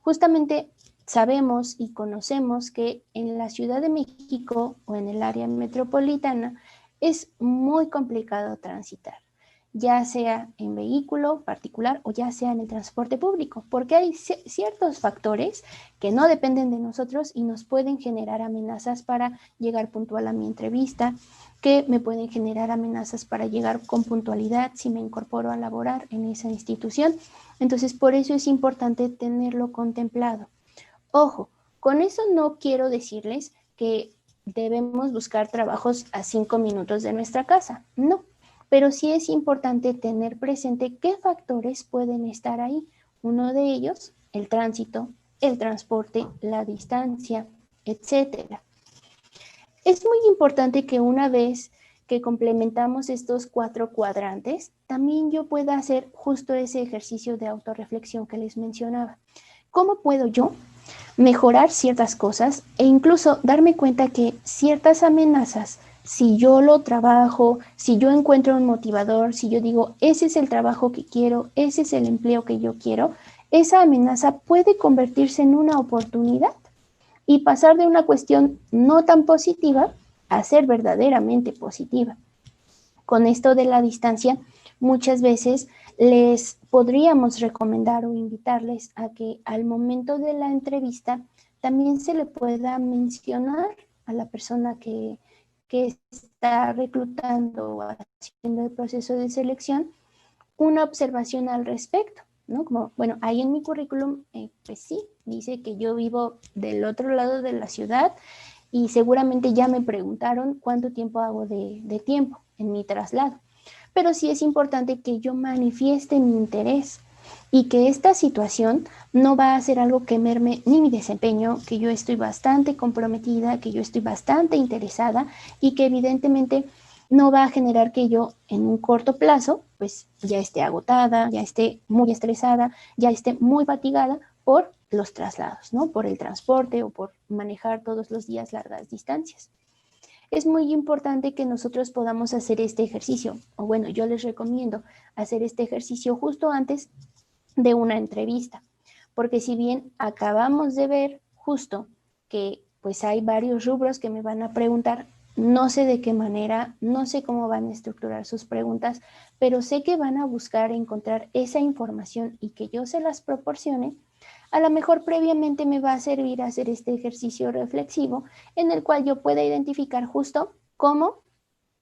Justamente sabemos y conocemos que en la Ciudad de México o en el área metropolitana es muy complicado transitar, ya sea en vehículo particular o ya sea en el transporte público, porque hay ciertos factores que no dependen de nosotros y nos pueden generar amenazas para llegar puntual a mi entrevista, que me pueden generar amenazas para llegar con puntualidad si me incorporo a laborar en esa institución. Entonces, por eso es importante tenerlo contemplado. Ojo, con eso no quiero decirles que debemos buscar trabajos a 5 minutos de nuestra casa, no, pero sí es importante tener presente qué factores pueden estar ahí. Uno de ellos, el tránsito, el transporte, la distancia, etcétera. Es muy importante que una vez que complementamos estos 4 cuadrantes, también yo pueda hacer justo ese ejercicio de autorreflexión que les mencionaba. ¿Cómo puedo yo mejorar ciertas cosas e incluso darme cuenta que ciertas amenazas, si yo lo trabajo, si yo encuentro un motivador, si yo digo, ese es el trabajo que quiero, ese es el empleo que yo quiero, esa amenaza puede convertirse en una oportunidad y pasar de una cuestión no tan positiva a ser verdaderamente positiva. Con esto de la distancia, muchas veces les podríamos recomendar o invitarles a que al momento de la entrevista también se le pueda mencionar a la persona que está reclutando o haciendo el proceso de selección una observación al respecto, ¿no? Como, bueno, ahí en mi currículum, pues sí, dice que yo vivo del otro lado de la ciudad y seguramente ya me preguntaron cuánto tiempo hago de tiempo en mi traslado. Pero sí es importante que yo manifieste mi interés, y que esta situación no va a ser algo que merme ni mi desempeño, que yo estoy bastante comprometida, que yo estoy bastante interesada y que evidentemente no va a generar que yo en un corto plazo pues ya esté agotada, ya esté muy estresada, ya esté muy fatigada por los traslados, ¿no? Por el transporte o por manejar todos los días largas distancias. Es muy importante que nosotros podamos hacer este ejercicio, o bueno, yo les recomiendo hacer este ejercicio justo antes de una entrevista, porque si bien acabamos de ver justo que pues hay varios rubros que me van a preguntar, no sé de qué manera, no sé cómo van a estructurar sus preguntas, pero sé que van a buscar encontrar esa información y que yo se las proporcione. A lo mejor previamente me va a servir hacer este ejercicio reflexivo en el cual yo pueda identificar justo cómo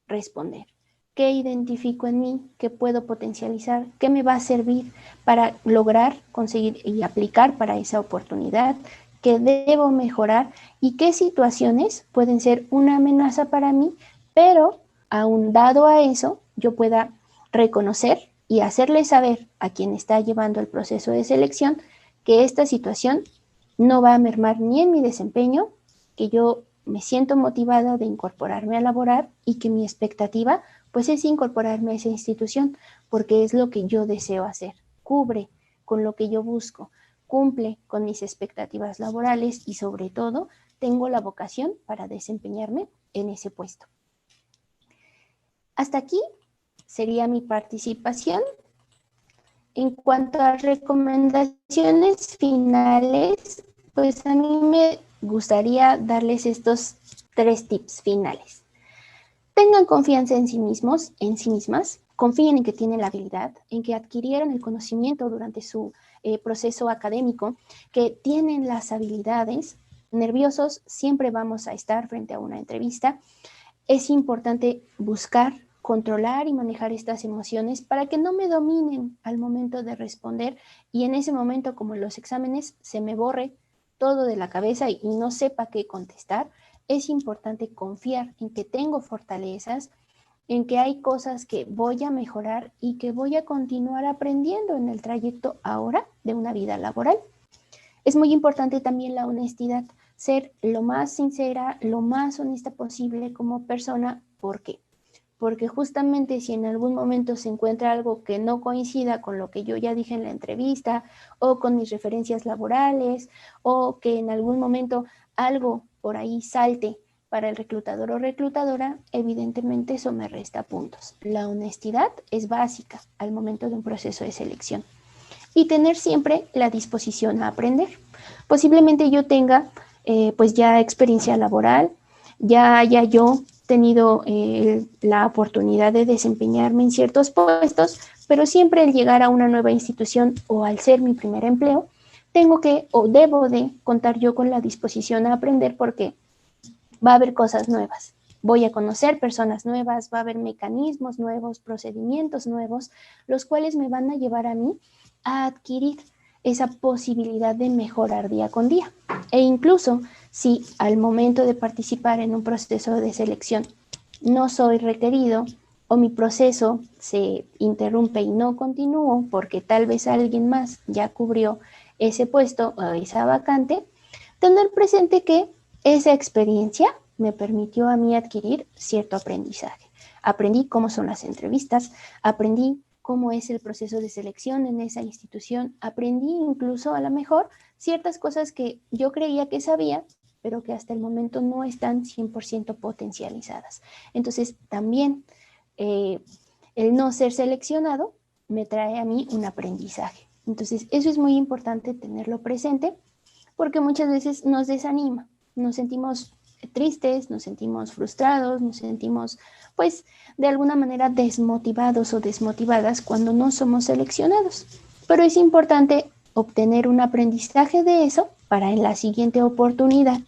responder. ¿Qué identifico en mí? ¿Qué puedo potencializar? ¿Qué me va a servir para lograr conseguir y aplicar para esa oportunidad? ¿Qué debo mejorar? ¿Y qué situaciones pueden ser una amenaza para mí? Pero aun dado a eso, yo pueda reconocer y hacerle saber a quien está llevando el proceso de selección que esta situación no va a mermar ni en mi desempeño, que yo me siento motivada de incorporarme a laborar y que mi expectativa pues es incorporarme a esa institución porque es lo que yo deseo hacer, cubre con lo que yo busco, cumple con mis expectativas laborales y sobre todo tengo la vocación para desempeñarme en ese puesto. Hasta aquí sería mi participación. En cuanto a recomendaciones finales, pues a mí me gustaría darles estos 3 tips finales. Tengan confianza en sí mismos, en sí mismas, confíen en que tienen la habilidad, en que adquirieron el conocimiento durante su proceso académico, que tienen las habilidades. Nerviosos siempre vamos a estar frente a una entrevista. Es importante buscar, controlar y manejar estas emociones para que no me dominen al momento de responder y en ese momento, como en los exámenes, se me borre todo de la cabeza y no sepa qué contestar. Es importante confiar en que tengo fortalezas, en que hay cosas que voy a mejorar y que voy a continuar aprendiendo en el trayecto ahora de una vida laboral. Es muy importante también la honestidad, ser lo más sincera, lo más honesta posible como persona. ¿Por qué? Porque justamente si en algún momento se encuentra algo que no coincida con lo que yo ya dije en la entrevista o con mis referencias laborales o que en algún momento algo por ahí salte para el reclutador o reclutadora, evidentemente eso me resta puntos. La honestidad es básica al momento de un proceso de selección y tener siempre la disposición a aprender. Posiblemente yo tenga pues ya experiencia laboral, ya haya yo tenido la oportunidad de desempeñarme en ciertos puestos, pero siempre al llegar a una nueva institución o al ser mi primer empleo, tengo que o debo de contar yo con la disposición a aprender porque va a haber cosas nuevas. Voy a conocer personas nuevas, va a haber mecanismos nuevos, procedimientos nuevos, los cuales me van a llevar a mí a adquirir esa posibilidad de mejorar día con día. E incluso si al momento de participar en un proceso de selección no soy requerido o mi proceso se interrumpe y no continúo porque tal vez alguien más ya cubrió ese puesto o esa vacante, tener presente que esa experiencia me permitió a mí adquirir cierto aprendizaje. Aprendí cómo son las entrevistas, aprendí cómo es el proceso de selección en esa institución, aprendí incluso a lo mejor ciertas cosas que yo creía que sabía, pero que hasta el momento no están 100% potencializadas. Entonces, también el no ser seleccionado me trae a mí un aprendizaje. Entonces, eso es muy importante tenerlo presente porque muchas veces nos desanima, nos sentimos tristes, nos sentimos frustrados, nos sentimos pues de alguna manera desmotivados o desmotivadas cuando no somos seleccionados. Pero es importante obtener un aprendizaje de eso para en la siguiente oportunidad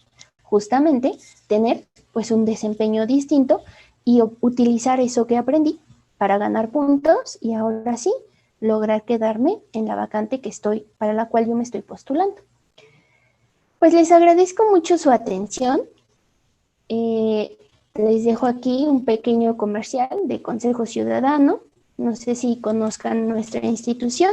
justamente tener pues un desempeño distinto y utilizar eso que aprendí para ganar puntos y ahora sí lograr quedarme en la vacante que estoy, para la cual yo me estoy postulando. Pues les agradezco mucho su atención. Les dejo aquí un pequeño comercial de Consejo Ciudadano. No sé si conozcan nuestra institución.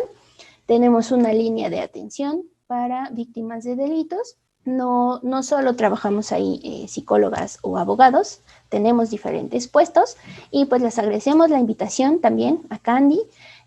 Tenemos una línea de atención para víctimas de delitos. No solo trabajamos ahí psicólogas o abogados, tenemos diferentes puestos y pues les agradecemos la invitación también a Candy,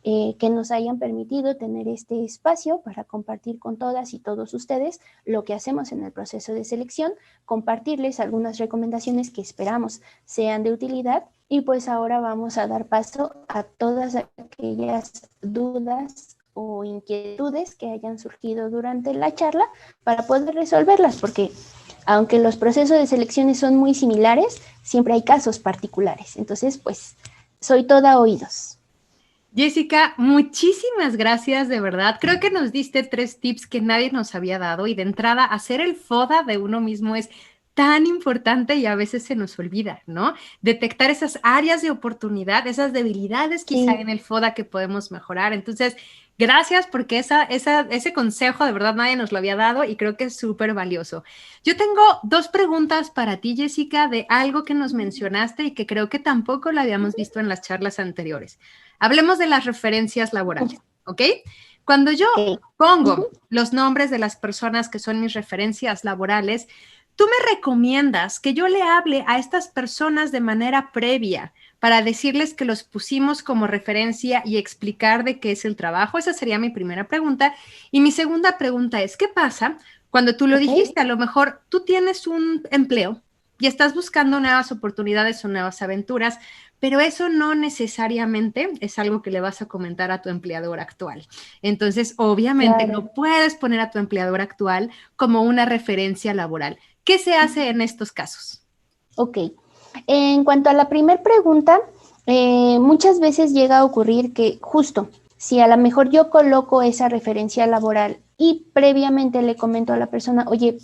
que nos hayan permitido tener este espacio para compartir con todas y todos ustedes lo que hacemos en el proceso de selección, compartirles algunas recomendaciones que esperamos sean de utilidad y pues ahora vamos a dar paso a todas aquellas dudas o inquietudes que hayan surgido durante la charla para poder resolverlas, porque aunque los procesos de selecciones son muy similares, siempre hay casos particulares. Entonces, pues, soy toda oídos. Jessica, muchísimas gracias, de verdad. Creo que nos diste 3 tips que nadie nos había dado y de entrada, hacer el FODA de uno mismo es tan importante y a veces se nos olvida, ¿no? Detectar esas áreas de oportunidad, esas debilidades quizá Sí. en el FODA que podemos mejorar. Entonces, gracias porque ese consejo de verdad nadie nos lo había dado y creo que es súper valioso. Yo tengo 2 preguntas para ti, Jessica, de algo que nos mencionaste y que creo que tampoco lo habíamos visto en las charlas anteriores. Hablemos de las referencias laborales, ¿ok? Cuando yo Okay. pongo los nombres de las personas que son mis referencias laborales, ¿tú me recomiendas que yo le hable a estas personas de manera previa para decirles que los pusimos como referencia y explicar de qué es el trabajo? Esa sería mi primera pregunta. Y mi segunda pregunta es, ¿qué pasa cuando tú lo dijiste? A lo mejor tú tienes un empleo y estás buscando nuevas oportunidades o nuevas aventuras, pero eso no necesariamente es algo que le vas a comentar a tu empleador actual. Entonces, obviamente, Claro. no puedes poner a tu empleador actual como una referencia laboral. ¿Qué se hace en estos casos? Ok. En cuanto a la primera pregunta, muchas veces llega a ocurrir que justo, si a lo mejor yo coloco esa referencia laboral y previamente le comento a la persona, oye,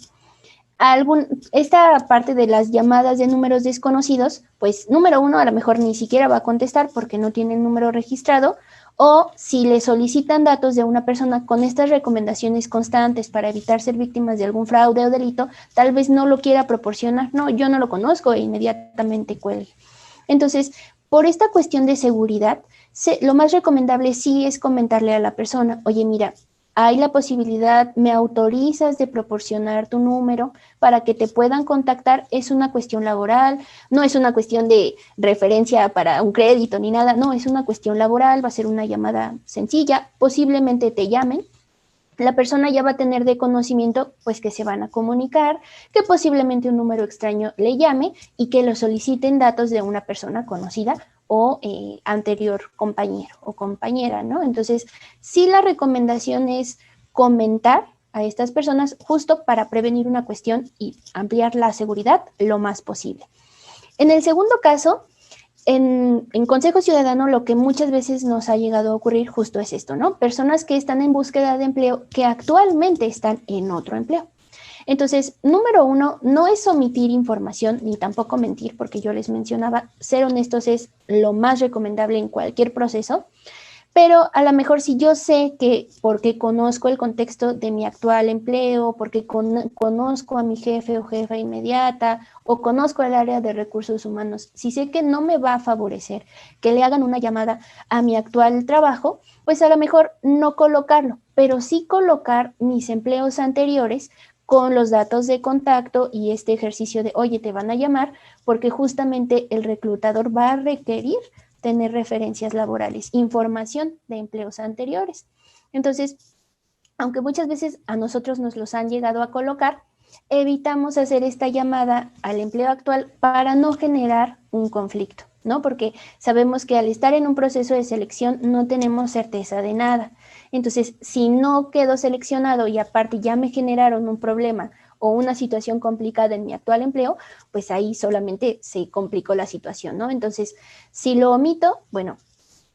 esta parte de las llamadas de números desconocidos, pues número uno, a lo mejor ni siquiera va a contestar porque no tiene el número registrado, o si le solicitan datos de una persona con estas recomendaciones constantes para evitar ser víctimas de algún fraude o delito, tal vez no lo quiera proporcionar. No, yo no lo conozco e inmediatamente cuelgue. Entonces, por esta cuestión de seguridad, lo más recomendable sí es comentarle a la persona, oye, mira, hay la posibilidad, me autorizas de proporcionar tu número para que te puedan contactar. Es una cuestión laboral, no es una cuestión de referencia para un crédito ni nada, no, es una cuestión laboral, va a ser una llamada sencilla, posiblemente te llamen. La persona ya va a tener de conocimiento pues que se van a comunicar, que posiblemente un número extraño le llame y que lo soliciten datos de una persona conocida o anterior compañero o compañera, ¿no? Entonces, sí, la recomendación es comentar a estas personas justo para prevenir una cuestión y ampliar la seguridad lo más posible. En el segundo caso, en Consejo Ciudadano lo que muchas veces nos ha llegado a ocurrir justo es esto, ¿no? Personas que están en búsqueda de empleo que actualmente están en otro empleo. Entonces, número uno, no es omitir información ni tampoco mentir, porque yo les mencionaba, ser honestos es lo más recomendable en cualquier proceso, pero a lo mejor si yo sé que porque conozco el contexto de mi actual empleo, porque conozco a mi jefe o jefa inmediata, o conozco el área de recursos humanos, si sé que no me va a favorecer que le hagan una llamada a mi actual trabajo, pues a lo mejor no colocarlo, pero sí colocar mis empleos anteriores con los datos de contacto y este ejercicio de, oye, te van a llamar, porque justamente el reclutador va a requerir tener referencias laborales, información de empleos anteriores. Entonces, aunque muchas veces a nosotros nos los han llegado a colocar, evitamos hacer esta llamada al empleo actual para no generar un conflicto, ¿no? Porque sabemos que al estar en un proceso de selección no tenemos certeza de nada. Entonces, si no quedo seleccionado y aparte ya me generaron un problema o una situación complicada en mi actual empleo, pues ahí solamente se complicó la situación, ¿no? Entonces, si lo omito, bueno,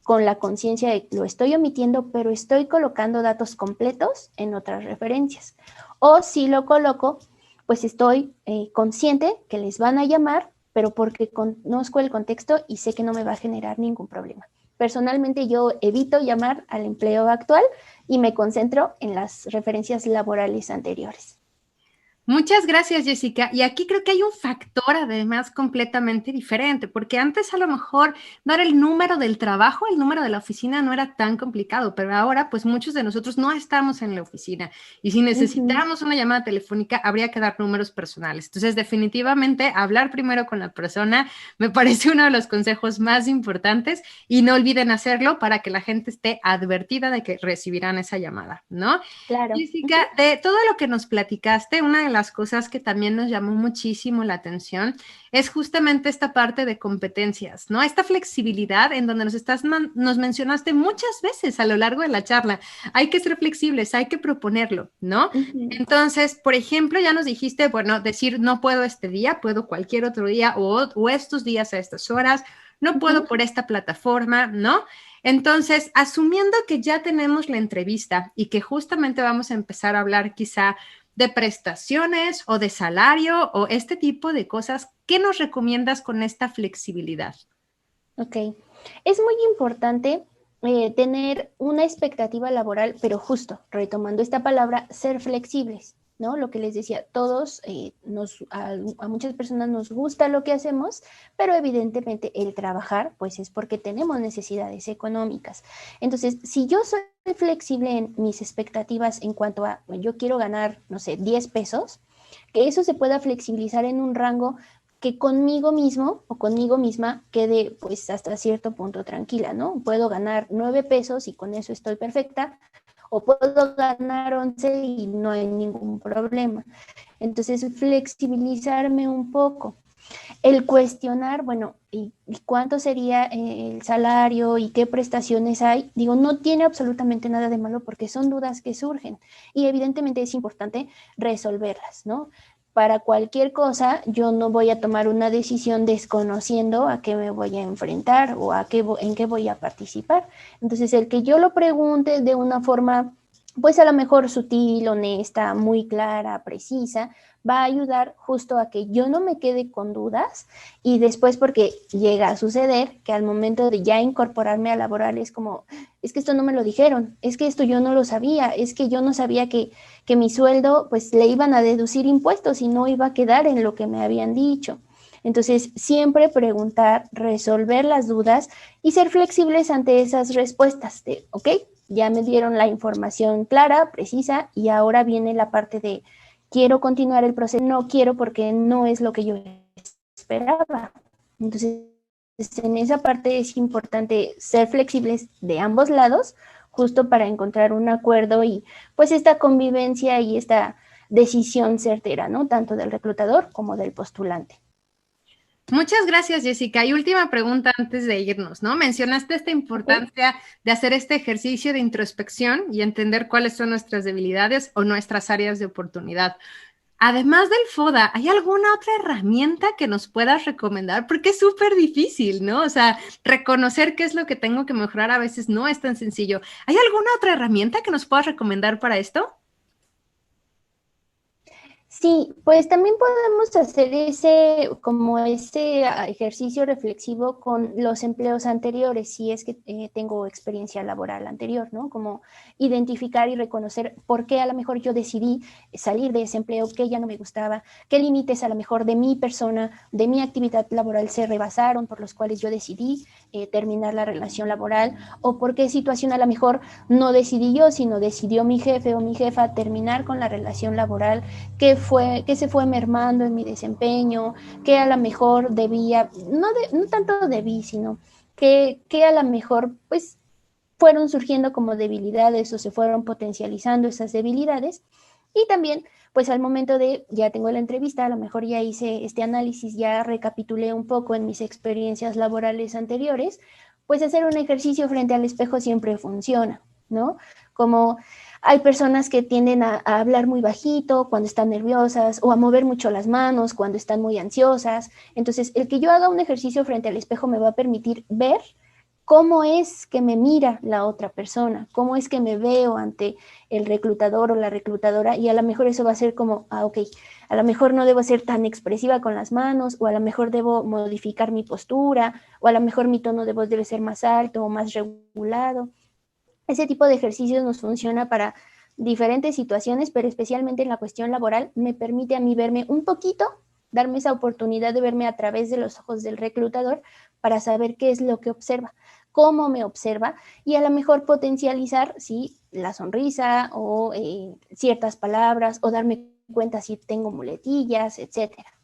con la conciencia de que lo estoy omitiendo, pero estoy colocando datos completos en otras referencias. O si lo coloco, pues estoy consciente que les van a llamar, pero porque conozco el contexto y sé que no me va a generar ningún problema. Personalmente yo evito llamar al empleo actual y me concentro en las referencias laborales anteriores. Muchas gracias, Jessica. Y aquí creo que hay un factor además completamente diferente, porque antes a lo mejor no era el número del trabajo, el número de la oficina no era tan complicado, pero ahora pues muchos de nosotros no estamos en la oficina y si Ujú. necesitáramos una llamada telefónica habría que dar números personales. Entonces, definitivamente hablar primero con la persona me parece uno de los consejos más importantes y no olviden hacerlo para que la gente esté advertida de que recibirán esa llamada, ¿no? Claro. Jessica, Ujú. de todo lo que nos platicaste, una de las cosas que también nos llamó muchísimo la atención es justamente esta parte de competencias, ¿no? Esta flexibilidad en donde nos mencionaste muchas veces a lo largo de la charla. Hay que ser flexibles, hay que proponerlo, ¿no? Ujú. Entonces, por ejemplo, ya nos dijiste, bueno, decir no puedo este día, puedo cualquier otro día o estos días a estas horas, no puedo Ujú. por esta plataforma, ¿no? Entonces, asumiendo que ya tenemos la entrevista y que justamente vamos a empezar a hablar quizá de prestaciones o de salario o este tipo de cosas, ¿qué nos recomiendas con esta flexibilidad? Ok. Es muy importante tener una expectativa laboral, pero justo, retomando esta palabra, ser flexibles, ¿no? Lo que les decía, todos, a muchas personas nos gusta lo que hacemos, pero evidentemente el trabajar, pues es porque tenemos necesidades económicas. Entonces, si yo soy flexible en mis expectativas en cuanto a, yo quiero ganar, no sé, 10 pesos, que eso se pueda flexibilizar en un rango que conmigo mismo o conmigo misma quede pues hasta cierto punto tranquila, ¿no? Puedo ganar 9 pesos y con eso estoy perfecta, o puedo ganar 11 y no hay ningún problema. Entonces, flexibilizarme un poco. El cuestionar, bueno, ¿y cuánto sería el salario y qué prestaciones hay? Digo, no tiene absolutamente nada de malo porque son dudas que surgen y evidentemente es importante resolverlas, ¿no? Para cualquier cosa, yo no voy a tomar una decisión desconociendo a qué me voy a enfrentar o en qué voy a participar. Entonces, el que yo lo pregunte de una forma, pues a lo mejor sutil, honesta, muy clara, precisa, va a ayudar justo a que yo no me quede con dudas y después porque llega a suceder que al momento de ya incorporarme a laboral es como, es que esto no me lo dijeron, es que esto yo no lo sabía, es que yo no sabía que mi sueldo pues le iban a deducir impuestos y no iba a quedar en lo que me habían dicho. Entonces, siempre preguntar, resolver las dudas y ser flexibles ante esas respuestas de, ok, ya me dieron la información clara, precisa, y ahora viene la parte de quiero continuar el proceso, no quiero porque no es lo que yo esperaba. Entonces, en esa parte es importante ser flexibles de ambos lados, justo para encontrar un acuerdo y pues esta convivencia y esta decisión certera, ¿no? Tanto del reclutador como del postulante. Muchas gracias, Jessica. Y última pregunta antes de irnos, ¿no? Mencionaste esta ¿Ok? importancia de hacer este ejercicio de introspección y entender cuáles son nuestras debilidades o nuestras áreas de oportunidad. Además del FODA, ¿hay alguna otra herramienta que nos puedas recomendar? Porque es súper difícil, ¿no? O sea, reconocer qué es lo que tengo que mejorar a veces no es tan sencillo. ¿Hay alguna otra herramienta que nos puedas recomendar para esto? Sí, pues también podemos hacer como ese ejercicio reflexivo con los empleos anteriores, si es que tengo experiencia laboral anterior, ¿no? Como identificar y reconocer por qué a lo mejor yo decidí salir de ese empleo, qué ya no me gustaba, qué límites a lo mejor de mi persona, de mi actividad laboral se rebasaron, por los cuales yo decidí terminar la relación laboral, o por qué situación a lo mejor no decidí yo, sino decidió mi jefe o mi jefa terminar con la relación laboral qué se fue mermando en mi desempeño, qué a lo mejor debía, no tanto debí, sino que a lo mejor pues fueron surgiendo como debilidades o se fueron potencializando esas debilidades. Y también, pues al momento de, ya tengo la entrevista, a lo mejor ya hice este análisis, ya recapitulé un poco en mis experiencias laborales anteriores, pues hacer un ejercicio frente al espejo siempre funciona, ¿no? Como hay personas que tienden a hablar muy bajito cuando están nerviosas o a mover mucho las manos cuando están muy ansiosas. Entonces, el que yo haga un ejercicio frente al espejo me va a permitir ver cómo es que me mira la otra persona, cómo es que me veo ante el reclutador o la reclutadora y a lo mejor eso va a ser como, ok, a lo mejor no debo ser tan expresiva con las manos o a lo mejor debo modificar mi postura o a lo mejor mi tono de voz debe ser más alto o más regulado. Ese tipo de ejercicios nos funciona para diferentes situaciones, pero especialmente en la cuestión laboral, me permite a mí verme un poquito, darme esa oportunidad de verme a través de los ojos del reclutador para saber qué es lo que observa, cómo me observa y a lo mejor potencializar, ¿sí? La sonrisa o ciertas palabras o darme cuenta si tengo muletillas, etcétera.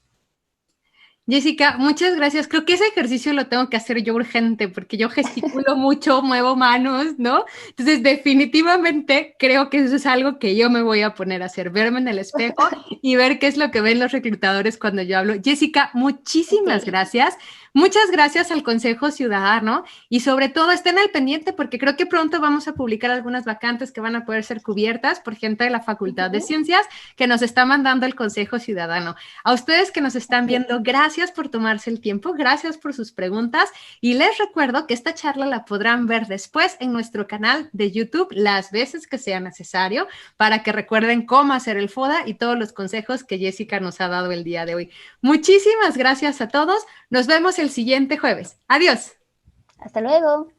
Jessica, muchas gracias. Creo que ese ejercicio lo tengo que hacer yo urgente porque yo gesticulo mucho, muevo manos, ¿no? Entonces, definitivamente creo que eso es algo que yo me voy a poner a hacer, verme en el espejo y ver qué es lo que ven los reclutadores cuando yo hablo. Jessica, muchísimas Okay. gracias. Muchas gracias al Consejo Ciudadano y sobre todo estén al pendiente porque creo que pronto vamos a publicar algunas vacantes que van a poder ser cubiertas por gente de la Facultad de Ciencias que nos está mandando el Consejo Ciudadano. A ustedes que nos están viendo, gracias por tomarse el tiempo, gracias por sus preguntas y les recuerdo que esta charla la podrán ver después en nuestro canal de YouTube las veces que sea necesario para que recuerden cómo hacer el FODA y todos los consejos que Jessica nos ha dado el día de hoy. Muchísimas gracias a todos. Nos vemos el siguiente jueves. Adiós. Hasta luego.